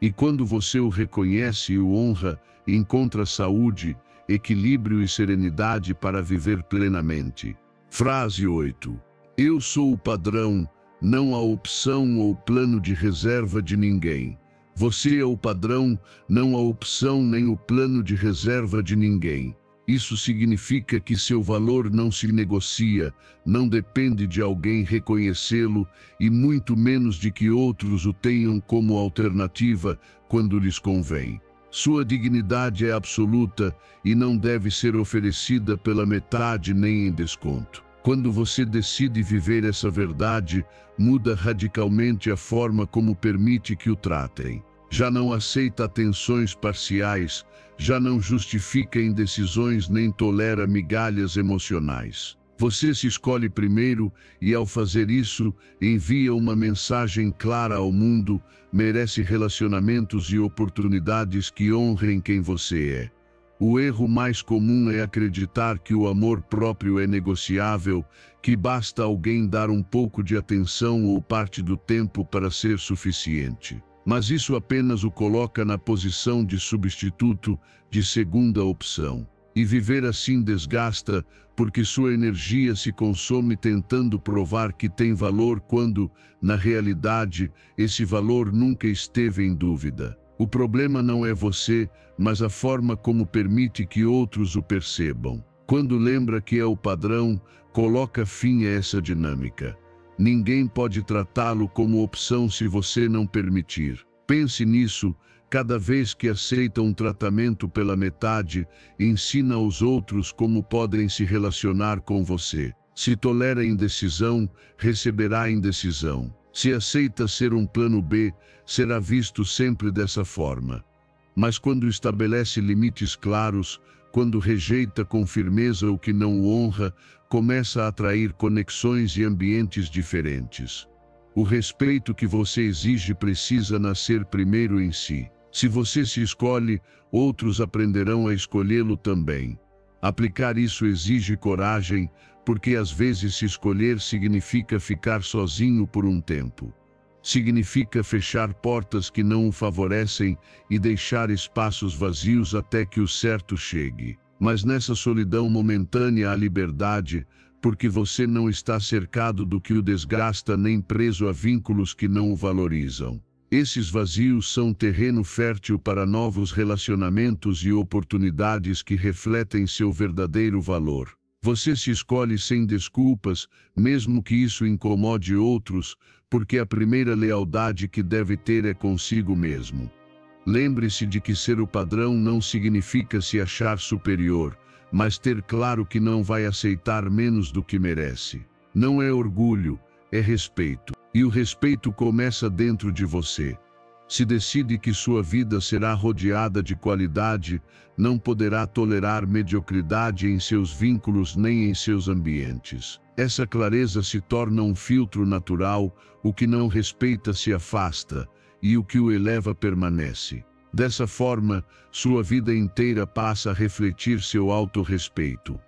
E quando você o reconhece e o honra, encontra saúde, equilíbrio e serenidade para viver plenamente. Frase 8. Eu sou o padrão, não a opção ou plano de reserva de ninguém. Você é o padrão, não a opção nem o plano de reserva de ninguém. Isso significa que seu valor não se negocia, não depende de alguém reconhecê-lo e muito menos de que outros o tenham como alternativa quando lhes convém. Sua dignidade é absoluta e não deve ser oferecida pela metade nem em desconto. Quando você decide viver essa verdade, muda radicalmente a forma como permite que o tratem. Já não aceita atenções parciais, já não justifica indecisões nem tolera migalhas emocionais. Você se escolhe primeiro e, ao fazer isso, envia uma mensagem clara ao mundo, merece relacionamentos e oportunidades que honrem quem você é. O erro mais comum é acreditar que o amor próprio é negociável, que basta alguém dar um pouco de atenção ou parte do tempo para ser suficiente. Mas isso apenas o coloca na posição de substituto, de segunda opção. E viver assim desgasta, porque sua energia se consome tentando provar que tem valor quando, na realidade, esse valor nunca esteve em dúvida. O problema não é você, mas a forma como permite que outros o percebam. Quando lembra que é o padrão, coloca fim a essa dinâmica. Ninguém pode tratá-lo como opção se você não permitir. Pense nisso, cada vez que aceita um tratamento pela metade, ensina aos outros como podem se relacionar com você. Se tolera indecisão, receberá indecisão. Se aceita ser um plano B, será visto sempre dessa forma. Mas quando estabelece limites claros, quando rejeita com firmeza o que não o honra, começa a atrair conexões e ambientes diferentes. O respeito que você exige precisa nascer primeiro em si. Se você se escolhe, outros aprenderão a escolhê-lo também. Aplicar isso exige coragem, porque às vezes se escolher significa ficar sozinho por um tempo. Significa fechar portas que não o favorecem e deixar espaços vazios até que o certo chegue. Mas nessa solidão momentânea há liberdade, porque você não está cercado do que o desgasta nem preso a vínculos que não o valorizam. Esses vazios são terreno fértil para novos relacionamentos e oportunidades que refletem seu verdadeiro valor. Você se escolhe sem desculpas, mesmo que isso incomode outros, porque a primeira lealdade que deve ter é consigo mesmo. Lembre-se de que ser o padrão não significa se achar superior, mas ter claro que não vai aceitar menos do que merece. Não é orgulho, é respeito. E o respeito começa dentro de você. Se decide que sua vida será rodeada de qualidade, não poderá tolerar mediocridade em seus vínculos nem em seus ambientes. Essa clareza se torna um filtro natural, o que não respeita se afasta, e o que o eleva permanece. Dessa forma, sua vida inteira passa a refletir seu autorrespeito.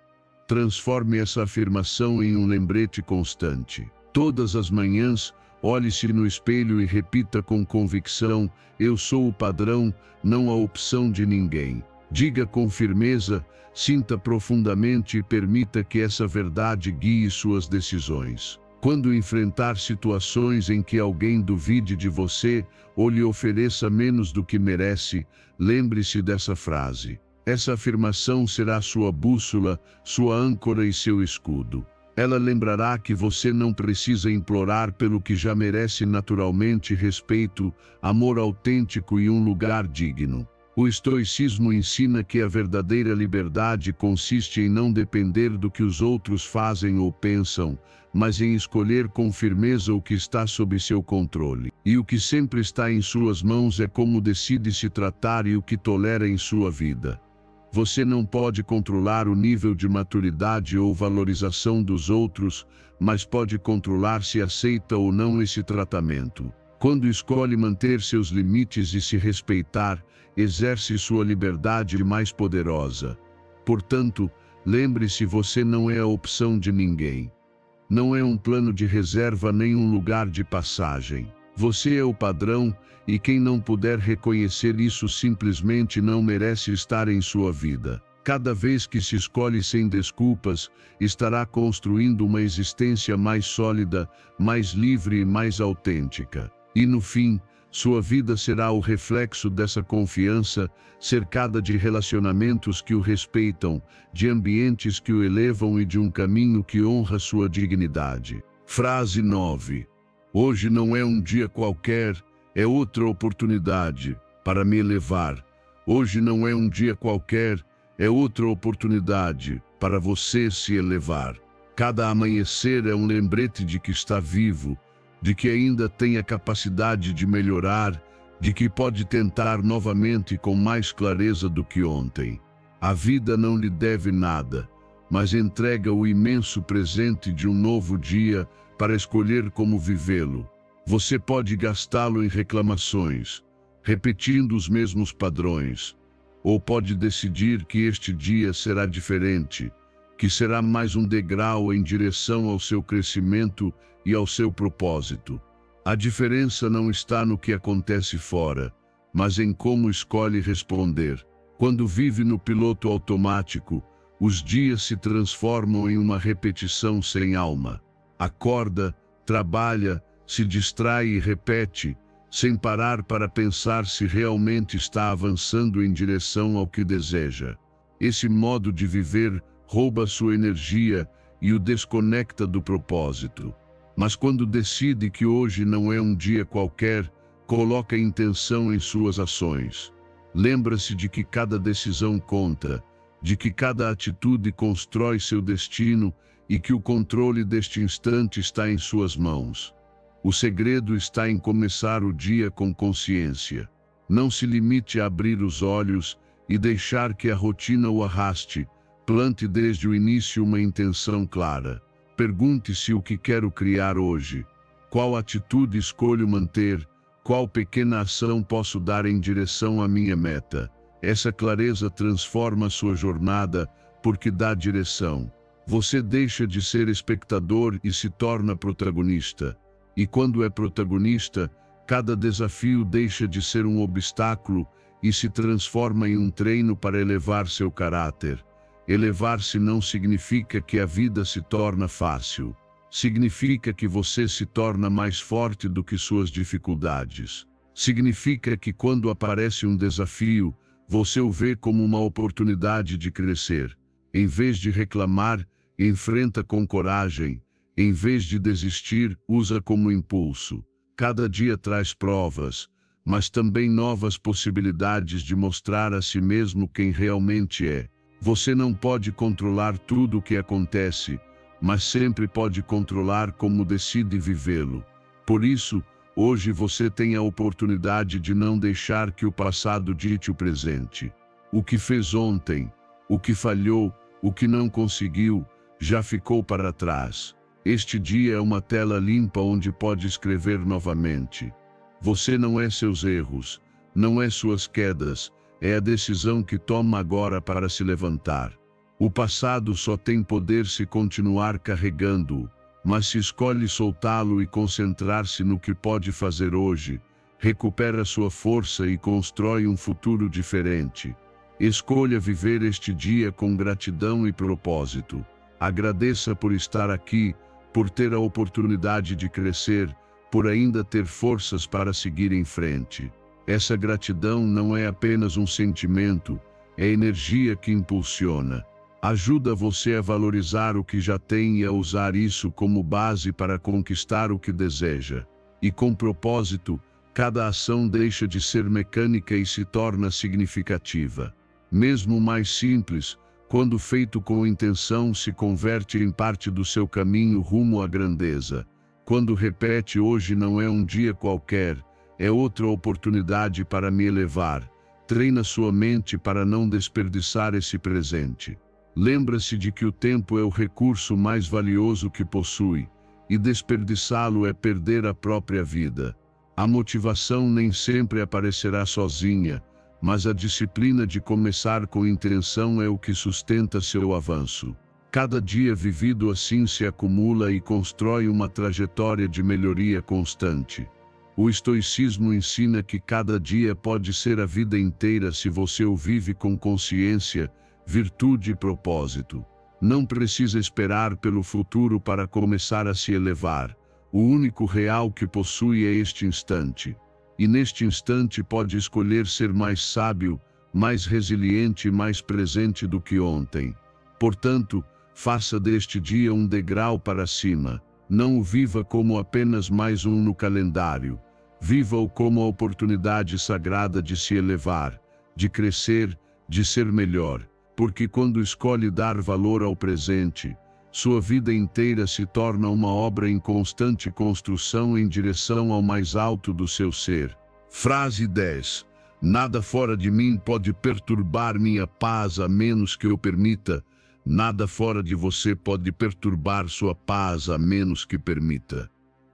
Transforme essa afirmação em um lembrete constante. Todas as manhãs, olhe-se no espelho e repita com convicção: eu sou o padrão, não a opção de ninguém. Diga com firmeza, sinta profundamente e permita que essa verdade guie suas decisões. Quando enfrentar situações em que alguém duvide de você ou lhe ofereça menos do que merece, lembre-se dessa frase. Essa afirmação será sua bússola, sua âncora e seu escudo. Ela lembrará que você não precisa implorar pelo que já merece naturalmente: respeito, amor autêntico e um lugar digno. O estoicismo ensina que a verdadeira liberdade consiste em não depender do que os outros fazem ou pensam, mas em escolher com firmeza o que está sob seu controle. E o que sempre está em suas mãos é como decide se tratar e o que tolera em sua vida. Você não pode controlar o nível de maturidade ou valorização dos outros, mas pode controlar se aceita ou não esse tratamento. Quando escolhe manter seus limites e se respeitar, exerce sua liberdade mais poderosa. Portanto, lembre-se: você não é a opção de ninguém. Não é um plano de reserva nem um lugar de passagem. Você é o padrão, e quem não puder reconhecer isso simplesmente não merece estar em sua vida. Cada vez que se escolhe sem desculpas, estará construindo uma existência mais sólida, mais livre e mais autêntica. E no fim, sua vida será o reflexo dessa confiança, cercada de relacionamentos que o respeitam, de ambientes que o elevam e de um caminho que honra sua dignidade. Frase 9. Hoje não é um dia qualquer, é outra oportunidade para me elevar. Hoje não é um dia qualquer, é outra oportunidade para você se elevar. Cada amanhecer é um lembrete de que está vivo, de que ainda tem a capacidade de melhorar, de que pode tentar novamente com mais clareza do que ontem. A vida não lhe deve nada, mas entrega o imenso presente de um novo dia para escolher como vivê-lo. Você pode gastá-lo em reclamações, repetindo os mesmos padrões, ou pode decidir que este dia será diferente, que será mais um degrau em direção ao seu crescimento e ao seu propósito. A diferença não está no que acontece fora, mas em como escolhe responder. Quando vive no piloto automático, os dias se transformam em uma repetição sem alma. Acorda, trabalha, se distrai e repete, sem parar para pensar se realmente está avançando em direção ao que deseja. Esse modo de viver rouba sua energia e o desconecta do propósito. Mas quando decide que hoje não é um dia qualquer, coloca intenção em suas ações. Lembra-se de que cada decisão conta, de que cada atitude constrói seu destino e que o controle deste instante está em suas mãos. O segredo está em começar o dia com consciência. Não se limite a abrir os olhos e deixar que a rotina o arraste. Plante desde o início uma intenção clara. Pergunte-se o que quero criar hoje. Qual atitude escolho manter? Qual pequena ação posso dar em direção à minha meta? Essa clareza transforma sua jornada porque dá direção. Você deixa de ser espectador e se torna protagonista. E quando é protagonista, cada desafio deixa de ser um obstáculo e se transforma em um treino para elevar seu caráter. Elevar-se não significa que a vida se torna fácil. Significa que você se torna mais forte do que suas dificuldades. Significa que quando aparece um desafio, você o vê como uma oportunidade de crescer. Em vez de reclamar, enfrenta com coragem. Em vez de desistir, usa como impulso. Cada dia traz provas, mas também novas possibilidades de mostrar a si mesmo quem realmente é. Você não pode controlar tudo o que acontece, mas sempre pode controlar como decide vivê-lo. Por isso, hoje você tem a oportunidade de não deixar que o passado dite o presente. O que fez ontem, o que falhou, o que não conseguiu, já ficou para trás. Este dia é uma tela limpa onde pode escrever novamente. Você não é seus erros, não é suas quedas, é a decisão que toma agora para se levantar. O passado só tem poder se continuar carregando-o, mas se escolhe soltá-lo e concentrar-se no que pode fazer hoje, recupera sua força e constrói um futuro diferente. Escolha viver este dia com gratidão e propósito. Agradeça por estar aqui, por ter a oportunidade de crescer, por ainda ter forças para seguir em frente. Essa gratidão não é apenas um sentimento, é energia que impulsiona. Ajuda você a valorizar o que já tem e a usar isso como base para conquistar o que deseja. E com propósito, cada ação deixa de ser mecânica e se torna significativa. Mesmo o mais simples, quando feito com intenção, se converte em parte do seu caminho rumo à grandeza. Quando repete hoje não é um dia qualquer, é outra oportunidade para me elevar. Treina sua mente para não desperdiçar esse presente. Lembra-se de que o tempo é o recurso mais valioso que possui, e desperdiçá-lo é perder a própria vida. A motivação nem sempre aparecerá sozinha, mas a disciplina de começar com intenção é o que sustenta seu avanço. Cada dia vivido assim se acumula e constrói uma trajetória de melhoria constante. O estoicismo ensina que cada dia pode ser a vida inteira se você o vive com consciência, virtude e propósito. Não precisa esperar pelo futuro para começar a se elevar. O único real que possui é este instante. E neste instante pode escolher ser mais sábio, mais resiliente e mais presente do que ontem. Portanto, faça deste dia um degrau para cima. Não o viva como apenas mais um no calendário. Viva-o como a oportunidade sagrada de se elevar, de crescer, de ser melhor. Porque quando escolhe dar valor ao presente, sua vida inteira se torna uma obra em constante construção em direção ao mais alto do seu ser. Frase 10. Nada fora de mim pode perturbar minha paz a menos que eu permita. Nada fora de você pode perturbar sua paz a menos que permita.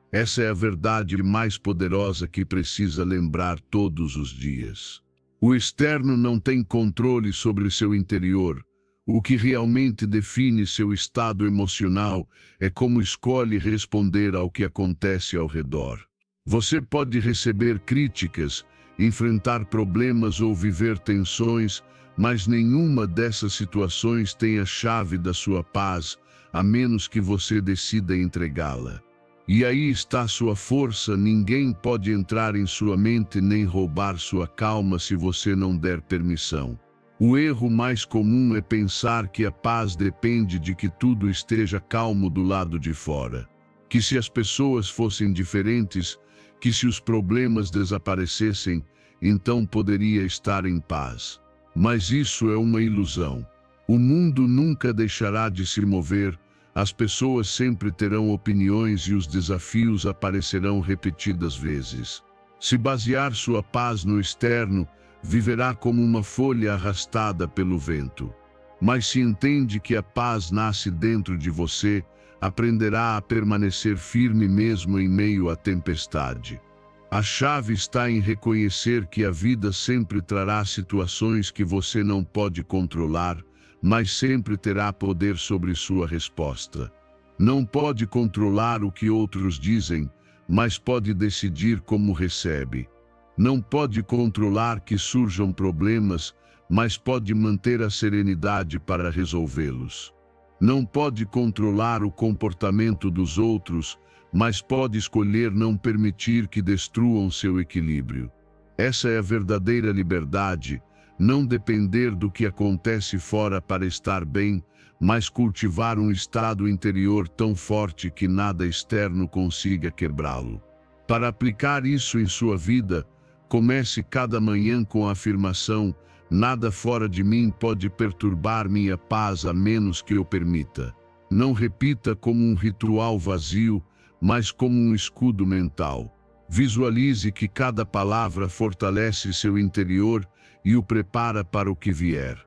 Essa é a verdade mais poderosa que precisa lembrar todos os dias. O externo não tem controle sobre seu interior. O que realmente define seu estado emocional é como escolhe responder ao que acontece ao redor. Você pode receber críticas, enfrentar problemas ou viver tensões, mas nenhuma dessas situações tem a chave da sua paz, a menos que você decida entregá-la. E aí está sua força, ninguém pode entrar em sua mente nem roubar sua calma se você não der permissão. O erro mais comum é pensar que a paz depende de que tudo esteja calmo do lado de fora. Que se as pessoas fossem diferentes, que se os problemas desaparecessem, então poderia estar em paz. Mas isso é uma ilusão. O mundo nunca deixará de se mover, as pessoas sempre terão opiniões e os desafios aparecerão repetidas vezes. Se basear sua paz no externo, viverá como uma folha arrastada pelo vento. Mas se entende que a paz nasce dentro de você, aprenderá a permanecer firme mesmo em meio à tempestade. A chave está em reconhecer que a vida sempre trará situações que você não pode controlar, mas sempre terá poder sobre sua resposta. Não pode controlar o que outros dizem, mas pode decidir como recebe. Não pode controlar que surjam problemas, mas pode manter a serenidade para resolvê-los. Não pode controlar o comportamento dos outros, mas pode escolher não permitir que destruam seu equilíbrio. Essa é a verdadeira liberdade, não depender do que acontece fora para estar bem, mas cultivar um estado interior tão forte que nada externo consiga quebrá-lo. Para aplicar isso em sua vida, comece cada manhã com a afirmação: nada fora de mim pode perturbar minha paz a menos que eu permita. Não repita como um ritual vazio, mas como um escudo mental. Visualize que cada palavra fortalece seu interior e o prepara para o que vier.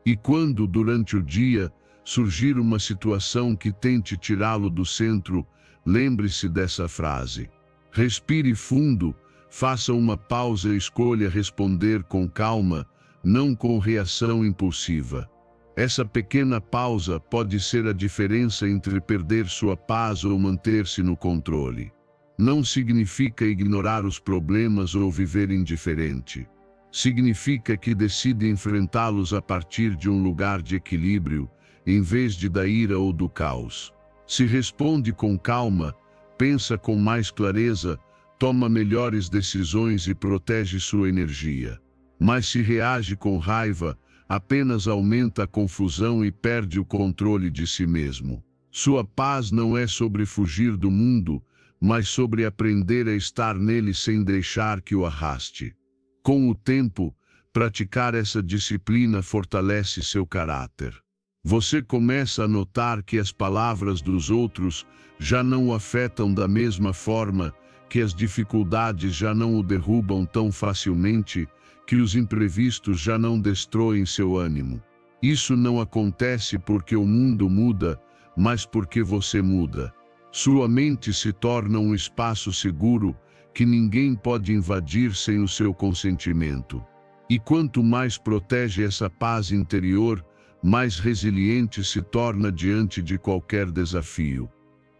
E quando, durante o dia, surgir uma situação que tente tirá-lo do centro, lembre-se dessa frase. Respire fundo, faça uma pausa e escolha responder com calma, não com reação impulsiva. Essa pequena pausa pode ser a diferença entre perder sua paz ou manter-se no controle. Não significa ignorar os problemas ou viver indiferente. Significa que decide enfrentá-los a partir de um lugar de equilíbrio, em vez de da ira ou do caos. Se responde com calma, pensa com mais clareza, toma melhores decisões e protege sua energia. Mas se reage com raiva, apenas aumenta a confusão e perde o controle de si mesmo. Sua paz não é sobre fugir do mundo, mas sobre aprender a estar nele sem deixar que o arraste. Com o tempo, praticar essa disciplina fortalece seu caráter. Você começa a notar que as palavras dos outros já não o afetam da mesma forma, que as dificuldades já não o derrubam tão facilmente, que os imprevistos já não destroem seu ânimo. Isso não acontece porque o mundo muda, mas porque você muda. Sua mente se torna um espaço seguro que ninguém pode invadir sem o seu consentimento. E quanto mais protege essa paz interior, mais resiliente se torna diante de qualquer desafio.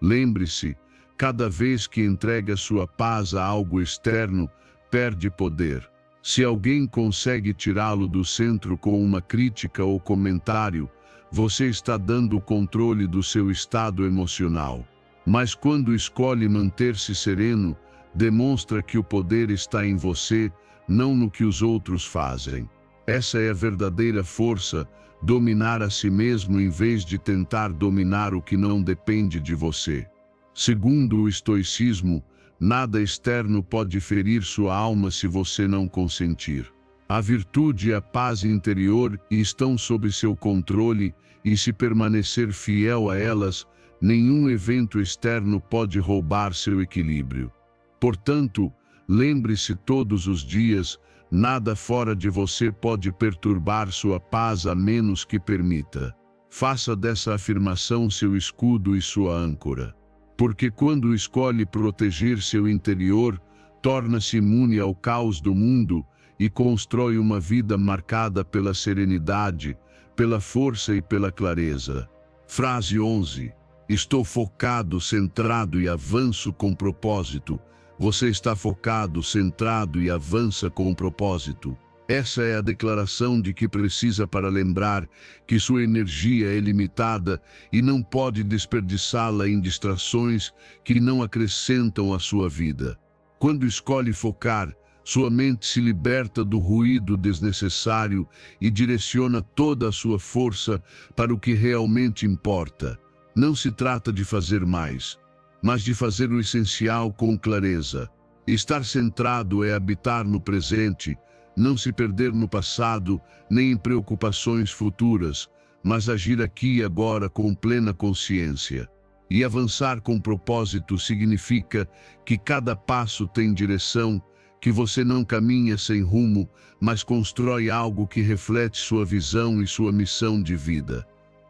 Lembre-se, cada vez que entrega sua paz a algo externo, perde poder. Se alguém consegue tirá-lo do centro com uma crítica ou comentário, você está dando o controle do seu estado emocional. Mas quando escolhe manter-se sereno, demonstra que o poder está em você, não no que os outros fazem. Essa é a verdadeira força, dominar a si mesmo em vez de tentar dominar o que não depende de você. Segundo o estoicismo, nada externo pode ferir sua alma se você não consentir. A virtude e a paz interior estão sob seu controle, e se permanecer fiel a elas, nenhum evento externo pode roubar seu equilíbrio. Portanto, lembre-se todos os dias, nada fora de você pode perturbar sua paz a menos que permita. Faça dessa afirmação seu escudo e sua âncora. Porque quando escolhe proteger seu interior, torna-se imune ao caos do mundo e constrói uma vida marcada pela serenidade, pela força e pela clareza. Frase 11. Estou focado, centrado e avanço com propósito. Você está focado, centrado e avança com propósito. Essa é a declaração de que precisa para lembrar que sua energia é limitada e não pode desperdiçá-la em distrações que não acrescentam à sua vida. Quando escolhe focar, sua mente se liberta do ruído desnecessário e direciona toda a sua força para o que realmente importa. Não se trata de fazer mais, mas de fazer o essencial com clareza. Estar centrado é habitar no presente, não se perder no passado, nem em preocupações futuras, mas agir aqui e agora com plena consciência. E avançar com propósito significa que cada passo tem direção, que você não caminha sem rumo, mas constrói algo que reflete sua visão e sua missão de vida.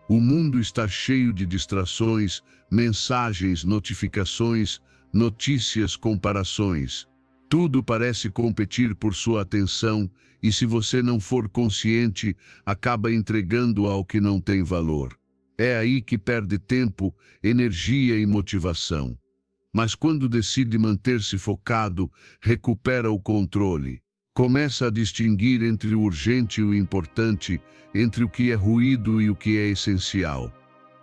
O mundo está cheio de distrações, mensagens, notificações, notícias, comparações. Tudo parece competir por sua atenção e, se você não for consciente, acaba entregando ao que não tem valor. É aí que perde tempo, energia e motivação. Mas quando decide manter-se focado, recupera o controle. Começa a distinguir entre o urgente e o importante, entre o que é ruído e o que é essencial.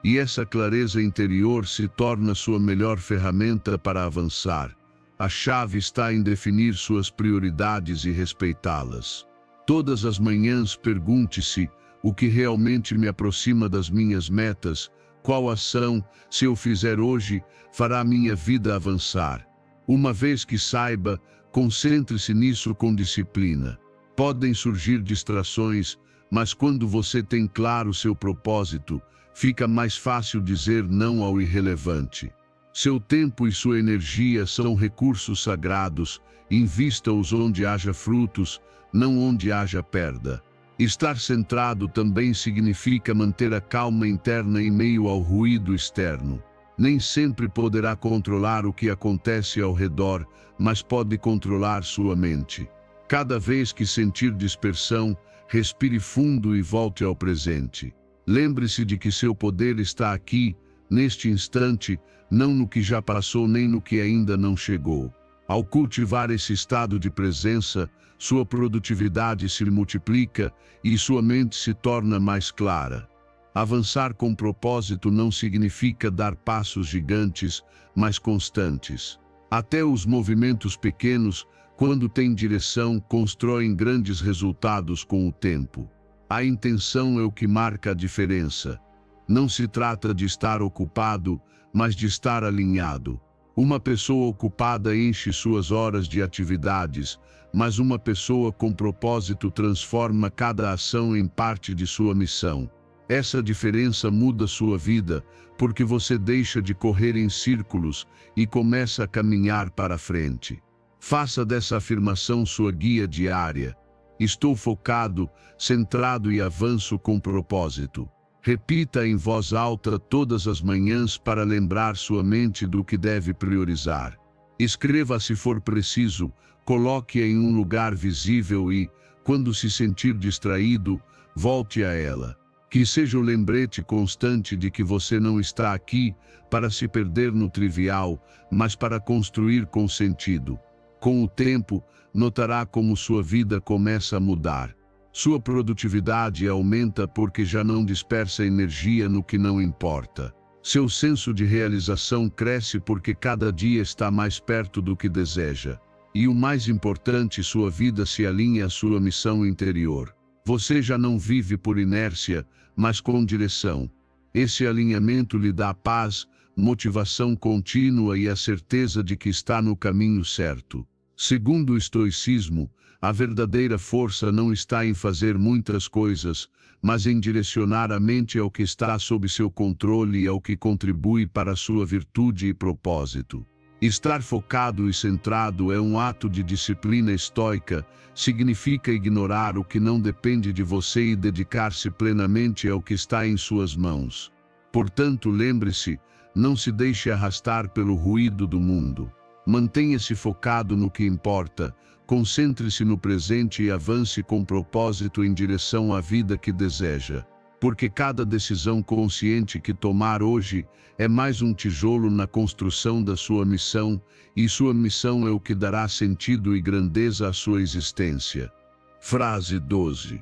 E essa clareza interior se torna sua melhor ferramenta para avançar. A chave está em definir suas prioridades e respeitá-las. Todas as manhãs pergunte-se: o que realmente me aproxima das minhas metas? Qual ação, se eu fizer hoje, fará minha vida avançar? Uma vez que saiba, concentre-se nisso com disciplina. Podem surgir distrações, mas quando você tem claro seu propósito, fica mais fácil dizer não ao irrelevante. Seu tempo e sua energia são recursos sagrados, invista-os onde haja frutos, não onde haja perda. Estar centrado também significa manter a calma interna em meio ao ruído externo. Nem sempre poderá controlar o que acontece ao redor, mas pode controlar sua mente. Cada vez que sentir dispersão, respire fundo e volte ao presente. Lembre-se de que seu poder está aqui, neste instante, não no que já passou nem no que ainda não chegou. Ao cultivar esse estado de presença, sua produtividade se multiplica e sua mente se torna mais clara. Avançar com propósito não significa dar passos gigantes, mas constantes. Até os movimentos pequenos, quando têm direção, constroem grandes resultados com o tempo. A intenção é o que marca a diferença. Não se trata de estar ocupado, mas de estar alinhado. Uma pessoa ocupada enche suas horas de atividades, mas uma pessoa com propósito transforma cada ação em parte de sua missão. Essa diferença muda sua vida, porque você deixa de correr em círculos e começa a caminhar para frente. Faça dessa afirmação sua guia diária. Estou focado, centrado e avanço com propósito. Repita em voz alta todas as manhãs para lembrar sua mente do que deve priorizar. Escreva se for preciso, coloque-a em um lugar visível e, quando se sentir distraído, volte a ela. Que seja o lembrete constante de que você não está aqui para se perder no trivial, mas para construir com sentido. Com o tempo, notará como sua vida começa a mudar. Sua produtividade aumenta porque já não dispersa energia no que não importa. Seu senso de realização cresce porque cada dia está mais perto do que deseja. E o mais importante, sua vida se alinha à sua missão interior. Você já não vive por inércia, mas com direção. Esse alinhamento lhe dá paz, motivação contínua e a certeza de que está no caminho certo. Segundo o estoicismo, a verdadeira força não está em fazer muitas coisas, mas em direcionar a mente ao que está sob seu controle e ao que contribui para a sua virtude e propósito. Estar focado e centrado é um ato de disciplina estoica, significa ignorar o que não depende de você e dedicar-se plenamente ao que está em suas mãos. Portanto, lembre-se, não se deixe arrastar pelo ruído do mundo. Mantenha-se focado no que importa, concentre-se no presente e avance com propósito em direção à vida que deseja. Porque cada decisão consciente que tomar hoje é mais um tijolo na construção da sua missão, e sua missão é o que dará sentido e grandeza à sua existência. Frase 12.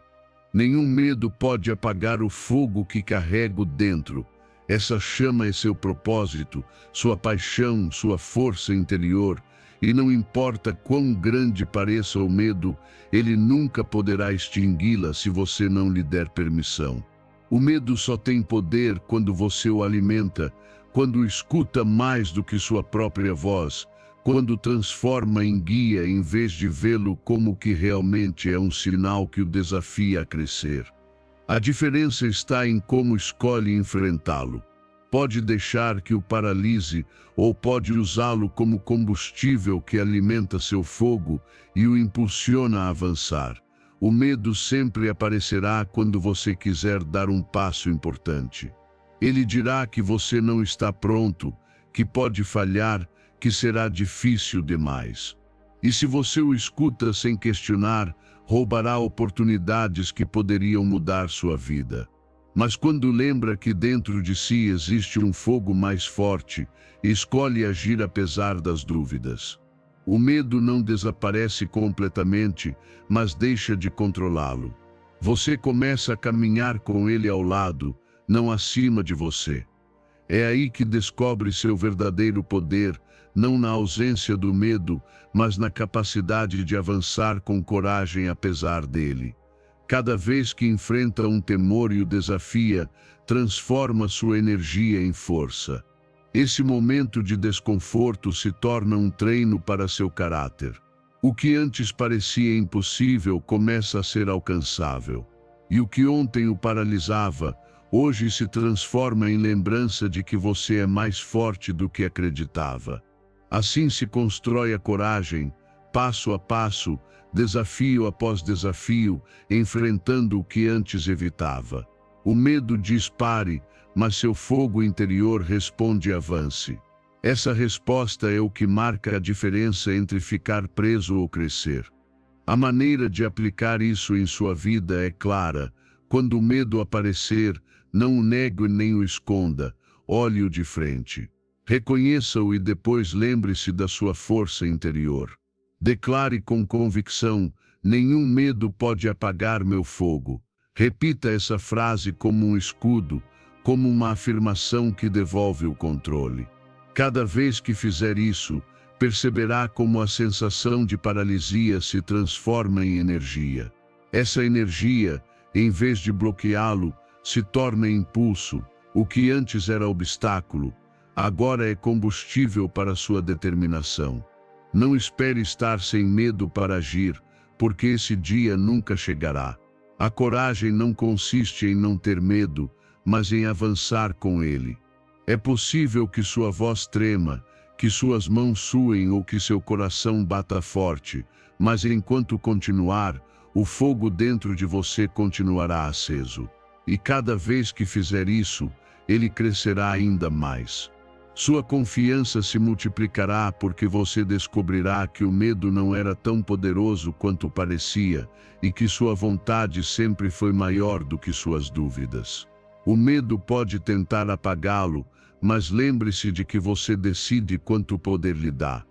Nenhum medo pode apagar o fogo que carrego dentro. Essa chama é seu propósito, sua paixão, sua força interior, e não importa quão grande pareça o medo, ele nunca poderá extingui-la se você não lhe der permissão. O medo só tem poder quando você o alimenta, quando escuta mais do que sua própria voz, quando transforma em guia em vez de vê-lo como que realmente é um sinal que o desafia a crescer. A diferença está em como escolhe enfrentá-lo. Pode deixar que o paralise ou pode usá-lo como combustível que alimenta seu fogo e o impulsiona a avançar. O medo sempre aparecerá quando você quiser dar um passo importante. Ele dirá que você não está pronto, que pode falhar, que será difícil demais. E se você o escuta sem questionar, roubará oportunidades que poderiam mudar sua vida. Mas quando lembra que dentro de si existe um fogo mais forte, escolhe agir apesar das dúvidas. O medo não desaparece completamente, mas deixa de controlá-lo. Você começa a caminhar com ele ao lado, não acima de você. É aí que descobre seu verdadeiro poder, não na ausência do medo, mas na capacidade de avançar com coragem apesar dele. Cada vez que enfrenta um temor e o desafia, transforma sua energia em força. Esse momento de desconforto se torna um treino para seu caráter. O que antes parecia impossível começa a ser alcançável. E o que ontem o paralisava, hoje se transforma em lembrança de que você é mais forte do que acreditava. Assim se constrói a coragem, passo a passo, desafio após desafio, enfrentando o que antes evitava. O medo diz pare, mas seu fogo interior responde avance. Essa resposta é o que marca a diferença entre ficar preso ou crescer. A maneira de aplicar isso em sua vida é clara. Quando o medo aparecer, Não o negue nem o esconda, olhe-o de frente. Reconheça-o e depois lembre-se da sua força interior. Declare com convicção: nenhum medo pode apagar meu fogo. Repita essa frase como um escudo, como uma afirmação que devolve o controle. Cada vez que fizer isso, perceberá como a sensação de paralisia se transforma em energia. Essa energia, em vez de bloqueá-lo, se torna impulso. O que antes era obstáculo, agora é combustível para sua determinação. Não espere estar sem medo para agir, porque esse dia nunca chegará. A coragem não consiste em não ter medo, mas em avançar com ele. É possível que sua voz trema, que suas mãos suem ou que seu coração bata forte, mas enquanto continuar, o fogo dentro de você continuará aceso. E cada vez que fizer isso, ele crescerá ainda mais. Sua confiança se multiplicará porque você descobrirá que o medo não era tão poderoso quanto parecia e que sua vontade sempre foi maior do que suas dúvidas. O medo pode tentar apagá-lo, mas lembre-se de que você decide quanto poder lhe dá.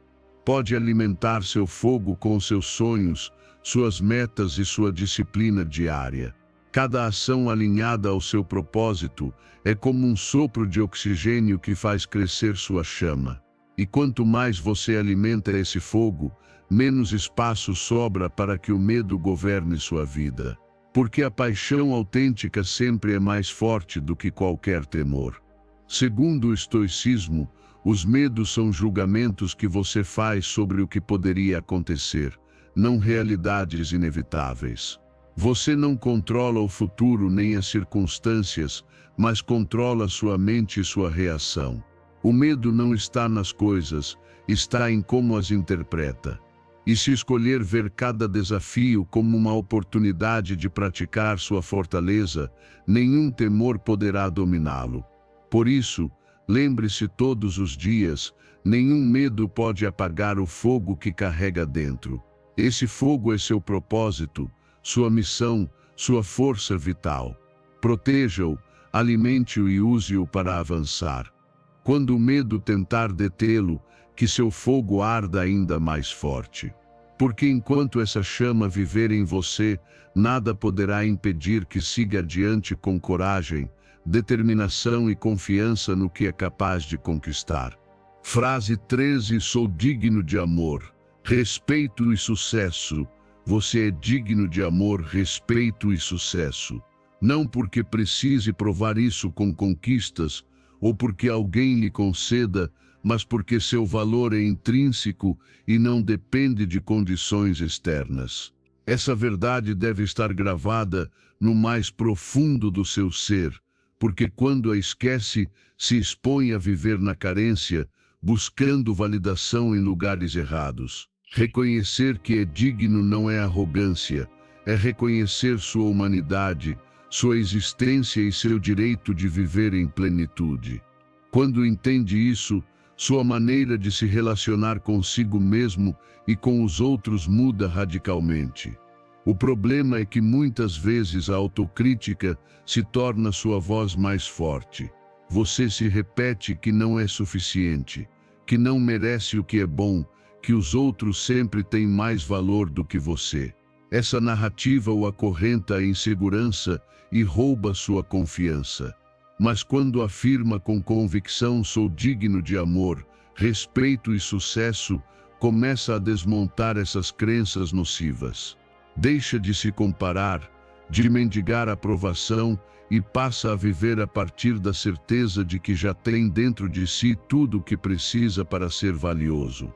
Pode alimentar seu fogo com seus sonhos, suas metas e sua disciplina diária. Cada ação alinhada ao seu propósito é como um sopro de oxigênio que faz crescer sua chama. E quanto mais você alimenta esse fogo, menos espaço sobra para que o medo governe sua vida. Porque a paixão autêntica sempre é mais forte do que qualquer temor. Segundo o estoicismo, os medos são julgamentos que você faz sobre o que poderia acontecer, não realidades inevitáveis. Você não controla o futuro nem as circunstâncias, mas controla sua mente e sua reação. O medo não está nas coisas, está em como as interpreta. E se escolher ver cada desafio como uma oportunidade de praticar sua fortaleza, nenhum temor poderá dominá-lo. Por isso, lembre-se todos os dias, nenhum medo pode apagar o fogo que carrega dentro. Esse fogo é seu propósito, sua missão, sua força vital. Proteja-o, alimente-o e use-o para avançar. Quando o medo tentar detê-lo, que seu fogo arda ainda mais forte. Porque enquanto essa chama viver em você, nada poderá impedir que siga adiante com coragem, determinação e confiança no que é capaz de conquistar. Frase 13: sou digno de amor, respeito e sucesso. Você é digno de amor, respeito e sucesso. Não porque precise provar isso com conquistas, ou porque alguém lhe conceda, mas porque seu valor é intrínseco e não depende de condições externas. Essa verdade deve estar gravada no mais profundo do seu ser, porque quando a esquece, se expõe a viver na carência, buscando validação em lugares errados. Reconhecer que é digno não é arrogância, é reconhecer sua humanidade, sua existência e seu direito de viver em plenitude. Quando entende isso, sua maneira de se relacionar consigo mesmo e com os outros muda radicalmente. O problema é que muitas vezes a autocrítica se torna sua voz mais forte. Você se repete que não é suficiente, que não merece o que é bom, que os outros sempre têm mais valor do que você. Essa narrativa o acorrenta à insegurança e rouba sua confiança. Mas quando afirma com convicção sou digno de amor, respeito e sucesso, começa a desmontar essas crenças nocivas. Deixa de se comparar, de mendigar aprovação e passa a viver a partir da certeza de que já tem dentro de si tudo o que precisa para ser valioso.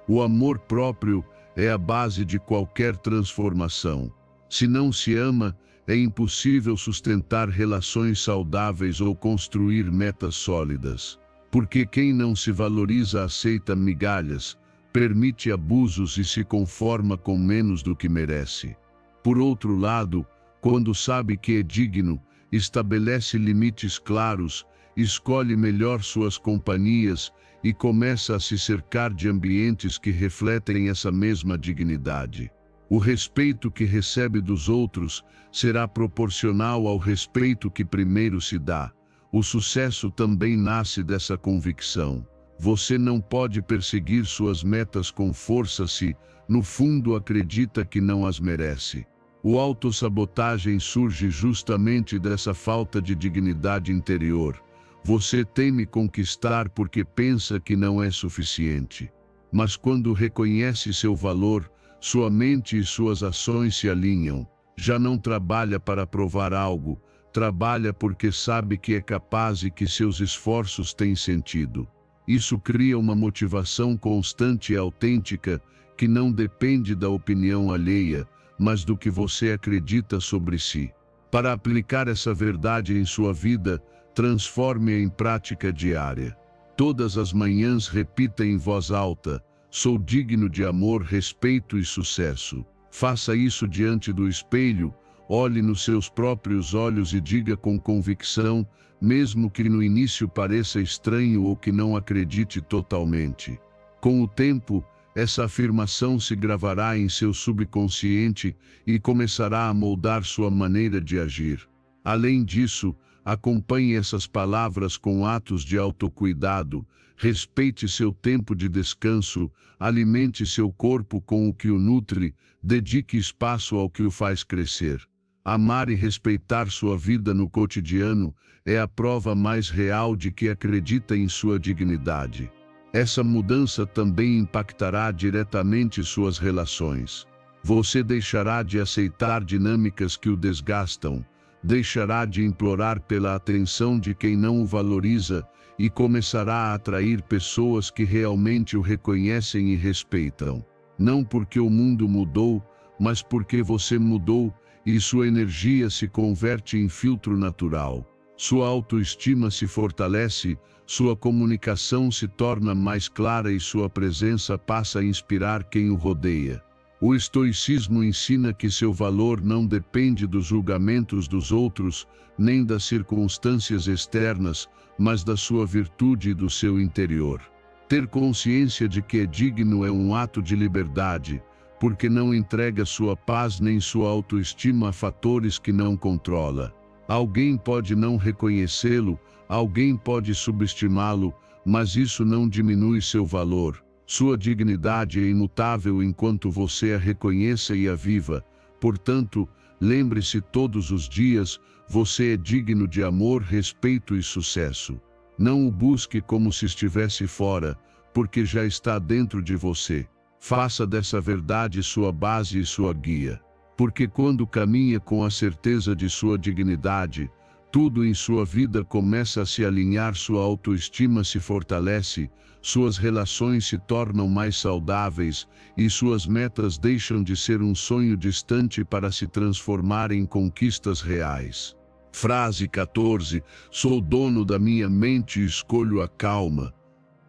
O amor próprio é a base de qualquer transformação. Se não se ama, é impossível sustentar relações saudáveis ou construir metas sólidas. Porque quem não se valoriza aceita migalhas, permite abusos e se conforma com menos do que merece. Por outro lado, quando sabe que é digno, estabelece limites claros, escolhe melhor suas companhias e começa a se cercar de ambientes que refletem essa mesma dignidade. O respeito que recebe dos outros será proporcional ao respeito que primeiro se dá. O sucesso também nasce dessa convicção. Você não pode perseguir suas metas com força se, no fundo, acredita que não as merece. O autossabotagem surge justamente dessa falta de dignidade interior. Você teme conquistar porque pensa que não é suficiente. Mas quando reconhece seu valor, sua mente e suas ações se alinham. Já não trabalha para provar algo, trabalha porque sabe que é capaz e que seus esforços têm sentido. Isso cria uma motivação constante e autêntica que não depende da opinião alheia, mas do que você acredita sobre si. Para aplicar essa verdade em sua vida, transforme-a em prática diária. Todas as manhãs repita em voz alta: sou digno de amor, respeito e sucesso. Faça isso diante do espelho, olhe nos seus próprios olhos e diga com convicção, mesmo que no início pareça estranho ou que não acredite totalmente. Com o tempo, essa afirmação se gravará em seu subconsciente e começará a moldar sua maneira de agir. Além disso, acompanhe essas palavras com atos de autocuidado. Respeite seu tempo de descanso, alimente seu corpo com o que o nutre, dedique espaço ao que o faz crescer. Amar e respeitar sua vida no cotidiano é a prova mais real de que acredita em sua dignidade. Essa mudança também impactará diretamente suas relações. Você deixará de aceitar dinâmicas que o desgastam, deixará de implorar pela atenção de quem não o valoriza e começará a atrair pessoas que realmente o reconhecem e respeitam. Não porque o mundo mudou, mas porque você mudou e sua energia se converte em filtro natural. Sua autoestima se fortalece, sua comunicação se torna mais clara e sua presença passa a inspirar quem o rodeia. O estoicismo ensina que seu valor não depende dos julgamentos dos outros, nem das circunstâncias externas, mas da sua virtude e do seu interior. Ter consciência de que é digno é um ato de liberdade, porque não entrega sua paz nem sua autoestima a fatores que não controla. Alguém pode não reconhecê-lo, alguém pode subestimá-lo, mas isso não diminui seu valor. Sua dignidade é imutável enquanto você a reconheça e a viva. Portanto, lembre-se todos os dias, você é digno de amor, respeito e sucesso. Não o busque como se estivesse fora, porque já está dentro de você. Faça dessa verdade sua base e sua guia. Porque quando caminha com a certeza de sua dignidade, tudo em sua vida começa a se alinhar, sua autoestima se fortalece, suas relações se tornam mais saudáveis e suas metas deixam de ser um sonho distante para se transformar em conquistas reais. Frase 14. Sou dono da minha mente e escolho a calma.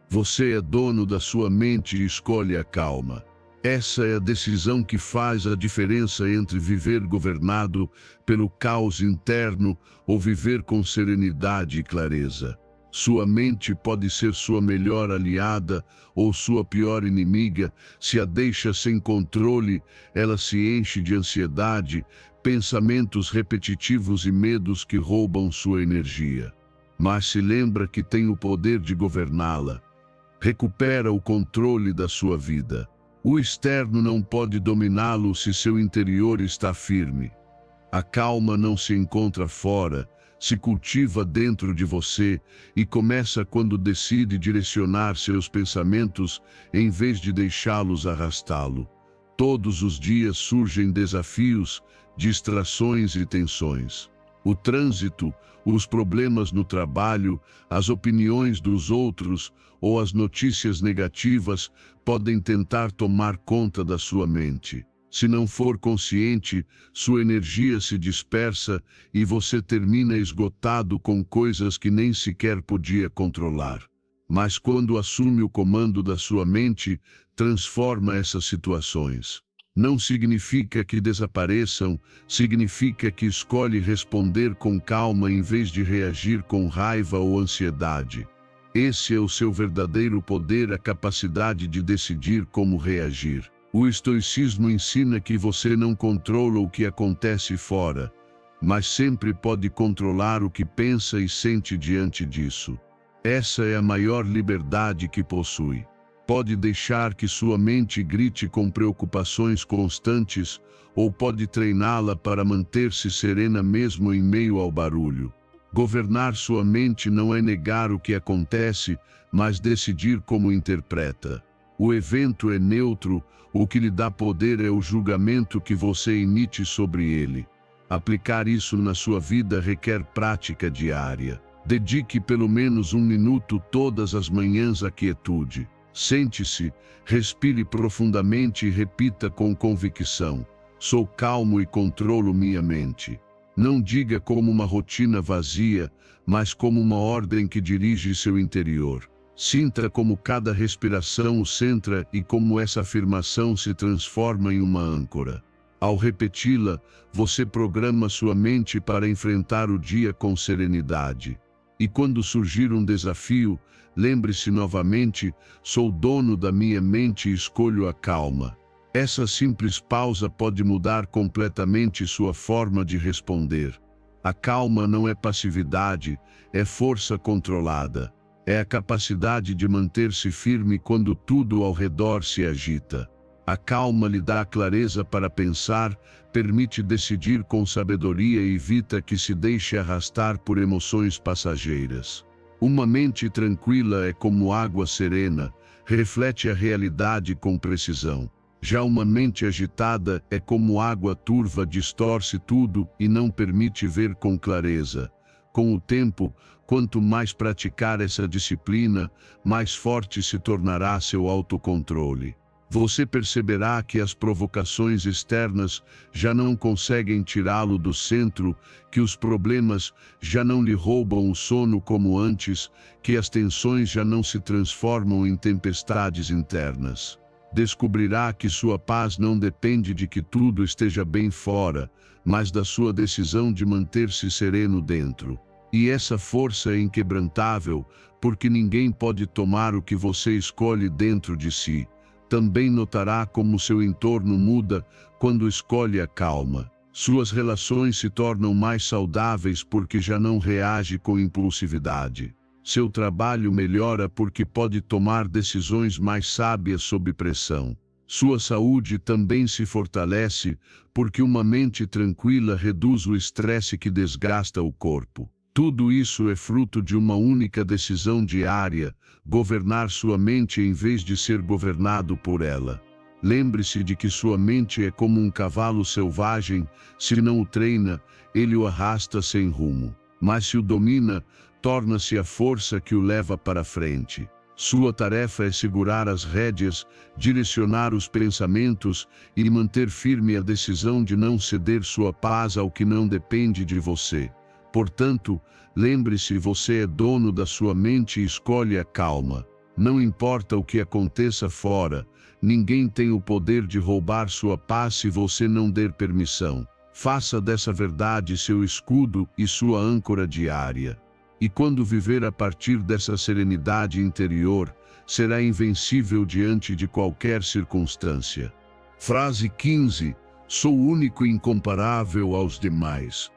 Você é dono da sua mente e escolhe a calma. Essa é a decisão que faz a diferença entre viver governado pelo caos interno ou viver com serenidade e clareza. Sua mente pode ser sua melhor aliada ou sua pior inimiga. Se a deixa sem controle, ela se enche de ansiedade, pensamentos repetitivos e medos que roubam sua energia. Mas se lembra que tem o poder de governá-la. Recupera o controle da sua vida. O externo não pode dominá-lo se seu interior está firme. A calma não se encontra fora, se cultiva dentro de você e começa quando decide direcionar seus pensamentos em vez de deixá-los arrastá-lo. Todos os dias surgem desafios, distrações e tensões. O trânsito, os problemas no trabalho, as opiniões dos outros ou as notícias negativas podem tentar tomar conta da sua mente. Se não for consciente, sua energia se dispersa e você termina esgotado com coisas que nem sequer podia controlar. Mas quando assume o comando da sua mente, transforma essas situações. Não significa que desapareçam, significa que escolhe responder com calma em vez de reagir com raiva ou ansiedade. Esse é o seu verdadeiro poder, a capacidade de decidir como reagir. O estoicismo ensina que você não controla o que acontece fora, mas sempre pode controlar o que pensa e sente diante disso. Essa é a maior liberdade que possui. Pode deixar que sua mente grite com preocupações constantes, ou pode treiná-la para manter-se serena mesmo em meio ao barulho. Governar sua mente não é negar o que acontece, mas decidir como interpreta. O evento é neutro, o que lhe dá poder é o julgamento que você emite sobre ele. Aplicar isso na sua vida requer prática diária. Dedique pelo menos 1 minuto todas as manhãs à quietude. Sente-se, respire profundamente e repita com convicção: sou calmo e controlo minha mente. Não diga como uma rotina vazia, mas como uma ordem que dirige seu interior. Sinta como cada respiração o centra e como essa afirmação se transforma em uma âncora. Ao repeti-la, você programa sua mente para enfrentar o dia com serenidade. E quando surgir um desafio, lembre-se novamente: sou dono da minha mente e escolho a calma. Essa simples pausa pode mudar completamente sua forma de responder. A calma não é passividade, é força controlada. É a capacidade de manter-se firme quando tudo ao redor se agita. A calma lhe dá a clareza para pensar, permite decidir com sabedoria e evita que se deixe arrastar por emoções passageiras. Uma mente tranquila é como água serena, reflete a realidade com precisão. Já uma mente agitada é como água turva, distorce tudo e não permite ver com clareza. Com o tempo, quanto mais praticar essa disciplina, mais forte se tornará seu autocontrole. Você perceberá que as provocações externas já não conseguem tirá-lo do centro, que os problemas já não lhe roubam o sono como antes, que as tensões já não se transformam em tempestades internas. Descobrirá que sua paz não depende de que tudo esteja bem fora, mas da sua decisão de manter-se sereno dentro. E essa força é inquebrantável, porque ninguém pode tomar o que você escolhe dentro de si. Também notará como seu entorno muda quando escolhe a calma. Suas relações se tornam mais saudáveis porque já não reage com impulsividade. Seu trabalho melhora porque pode tomar decisões mais sábias sob pressão. Sua saúde também se fortalece porque uma mente tranquila reduz o estresse que desgasta o corpo. Tudo isso é fruto de uma única decisão diária: governar sua mente em vez de ser governado por ela. Lembre-se de que sua mente é como um cavalo selvagem: se não o treina, ele o arrasta sem rumo. Mas se o domina, torna-se a força que o leva para frente. Sua tarefa é segurar as rédeas, direcionar os pensamentos e manter firme a decisão de não ceder sua paz ao que não depende de você. Portanto, lembre-se, você é dono da sua mente e escolhe a calma. Não importa o que aconteça fora, ninguém tem o poder de roubar sua paz se você não der permissão. Faça dessa verdade seu escudo e sua âncora diária. E quando viver a partir dessa serenidade interior, será invencível diante de qualquer circunstância. Frase 15. Sou único e incomparável aos demais.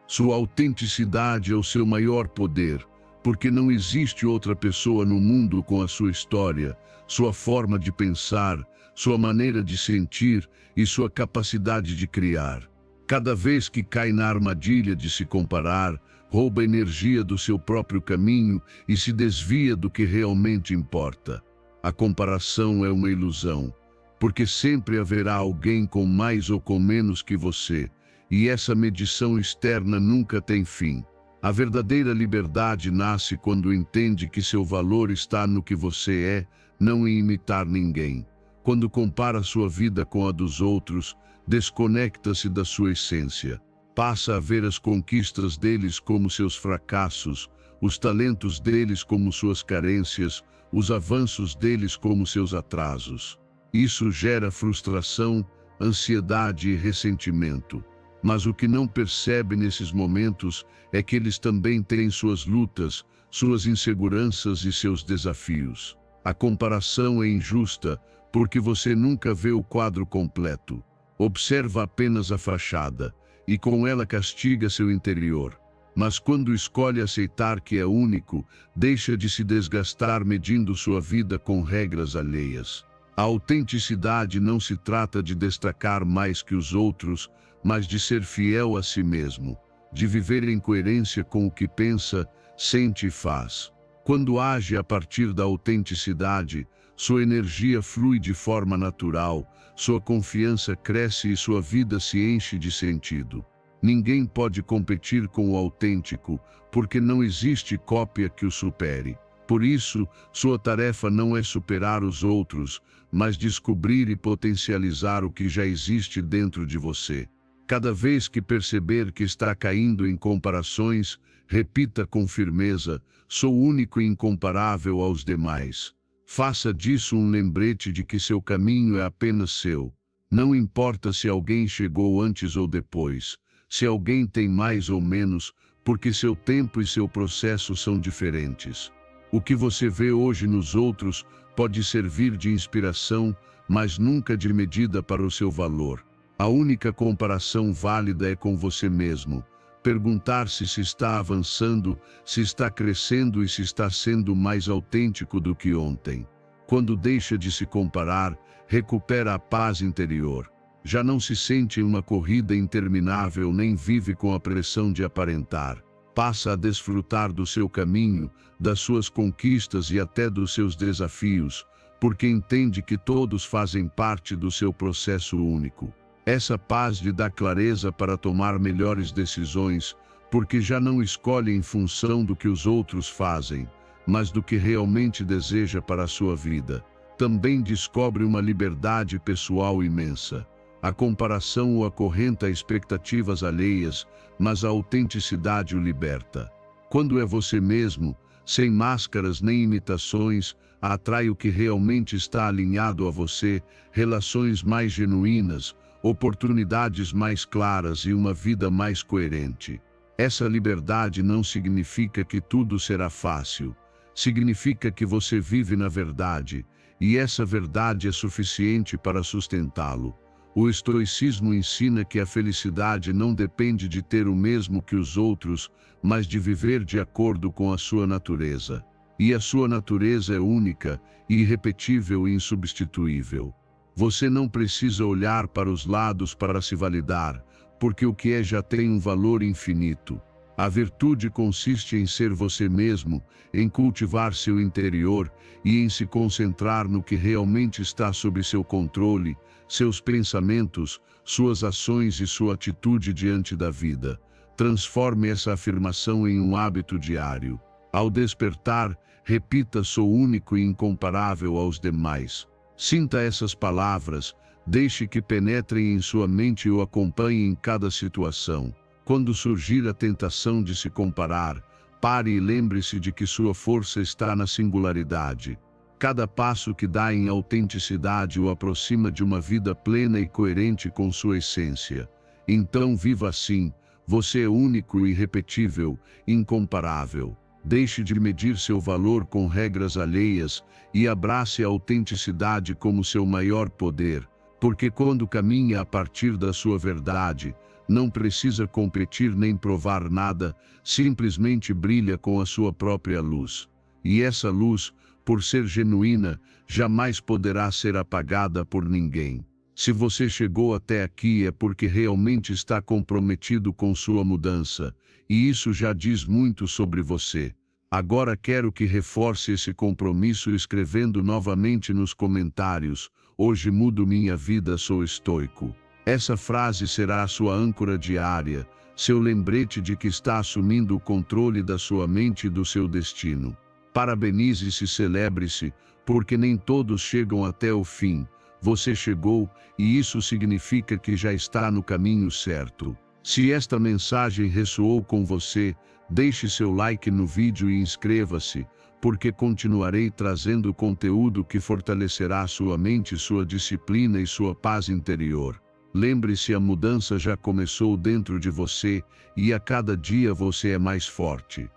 Sua autenticidade é o seu maior poder, porque não existe outra pessoa no mundo com a sua história, sua forma de pensar, sua maneira de sentir e sua capacidade de criar. Cada vez que cai na armadilha de se comparar, rouba energia do seu próprio caminho e se desvia do que realmente importa. A comparação é uma ilusão, porque sempre haverá alguém com mais ou com menos que você, e essa medição externa nunca tem fim. A verdadeira liberdade nasce quando entende que seu valor está no que você é, não em imitar ninguém. Quando compara sua vida com a dos outros, desconecta-se da sua essência. Passa a ver as conquistas deles como seus fracassos, os talentos deles como suas carências, os avanços deles como seus atrasos. Isso gera frustração, ansiedade e ressentimento. Mas o que não percebe nesses momentos é que eles também têm suas lutas, suas inseguranças e seus desafios. A comparação é injusta porque você nunca vê o quadro completo. Observa apenas a fachada e com ela castiga seu interior. Mas quando escolhe aceitar que é único, deixa de se desgastar medindo sua vida com regras alheias. A autenticidade não se trata de destacar mais que os outros, mas de ser fiel a si mesmo, de viver em coerência com o que pensa, sente e faz. Quando age a partir da autenticidade, sua energia flui de forma natural, sua confiança cresce e sua vida se enche de sentido. Ninguém pode competir com o autêntico, porque não existe cópia que o supere. Por isso, sua tarefa não é superar os outros, mas descobrir e potencializar o que já existe dentro de você. Cada vez que perceber que está caindo em comparações, repita com firmeza: sou único e incomparável aos demais. Faça disso um lembrete de que seu caminho é apenas seu. Não importa se alguém chegou antes ou depois, se alguém tem mais ou menos, porque seu tempo e seu processo são diferentes. O que você vê hoje nos outros pode servir de inspiração, mas nunca de medida para o seu valor. A única comparação válida é com você mesmo. Perguntar-se se está avançando, se está crescendo e se está sendo mais autêntico do que ontem. Quando deixa de se comparar, recupera a paz interior. Já não se sente em uma corrida interminável nem vive com a pressão de aparentar. Passa a desfrutar do seu caminho, das suas conquistas e até dos seus desafios, porque entende que todos fazem parte do seu processo único. Essa paz lhe dá clareza para tomar melhores decisões, porque já não escolhe em função do que os outros fazem, mas do que realmente deseja para a sua vida. Também descobre uma liberdade pessoal imensa. A comparação o acorrenta a expectativas alheias, mas a autenticidade o liberta. Quando é você mesmo, sem máscaras nem imitações, atrai o que realmente está alinhado a você, relações mais genuínas, oportunidades mais claras e uma vida mais coerente. Essa liberdade não significa que tudo será fácil. Significa que você vive na verdade, e essa verdade é suficiente para sustentá-lo. O estoicismo ensina que a felicidade não depende de ter o mesmo que os outros, mas de viver de acordo com a sua natureza. E a sua natureza é única, irrepetível e insubstituível. Você não precisa olhar para os lados para se validar, porque o que é já tem um valor infinito. A virtude consiste em ser você mesmo, em cultivar seu interior e em se concentrar no que realmente está sob seu controle, seus pensamentos, suas ações e sua atitude diante da vida. Transforme essa afirmação em um hábito diário. Ao despertar, repita: sou único e incomparável aos demais. Sinta essas palavras, deixe que penetrem em sua mente e o acompanhem em cada situação. Quando surgir a tentação de se comparar, pare e lembre-se de que sua força está na singularidade. Cada passo que dá em autenticidade o aproxima de uma vida plena e coerente com sua essência. Então viva assim: você é único e irrepetível, incomparável. Deixe de medir seu valor com regras alheias e abrace a autenticidade como seu maior poder, porque quando caminha a partir da sua verdade, não precisa competir nem provar nada, simplesmente brilha com a sua própria luz. E essa luz, por ser genuína, jamais poderá ser apagada por ninguém. Se você chegou até aqui é porque realmente está comprometido com sua mudança, e isso já diz muito sobre você. Agora quero que reforce esse compromisso escrevendo novamente nos comentários: hoje mudo minha vida, sou estoico. Essa frase será a sua âncora diária, seu lembrete de que está assumindo o controle da sua mente e do seu destino. Parabenize-se e celebre-se, porque nem todos chegam até o fim. Você chegou, e isso significa que já está no caminho certo. Se esta mensagem ressoou com você, deixe seu like no vídeo e inscreva-se, porque continuarei trazendo conteúdo que fortalecerá sua mente, sua disciplina e sua paz interior. Lembre-se, a mudança já começou dentro de você, e a cada dia você é mais forte.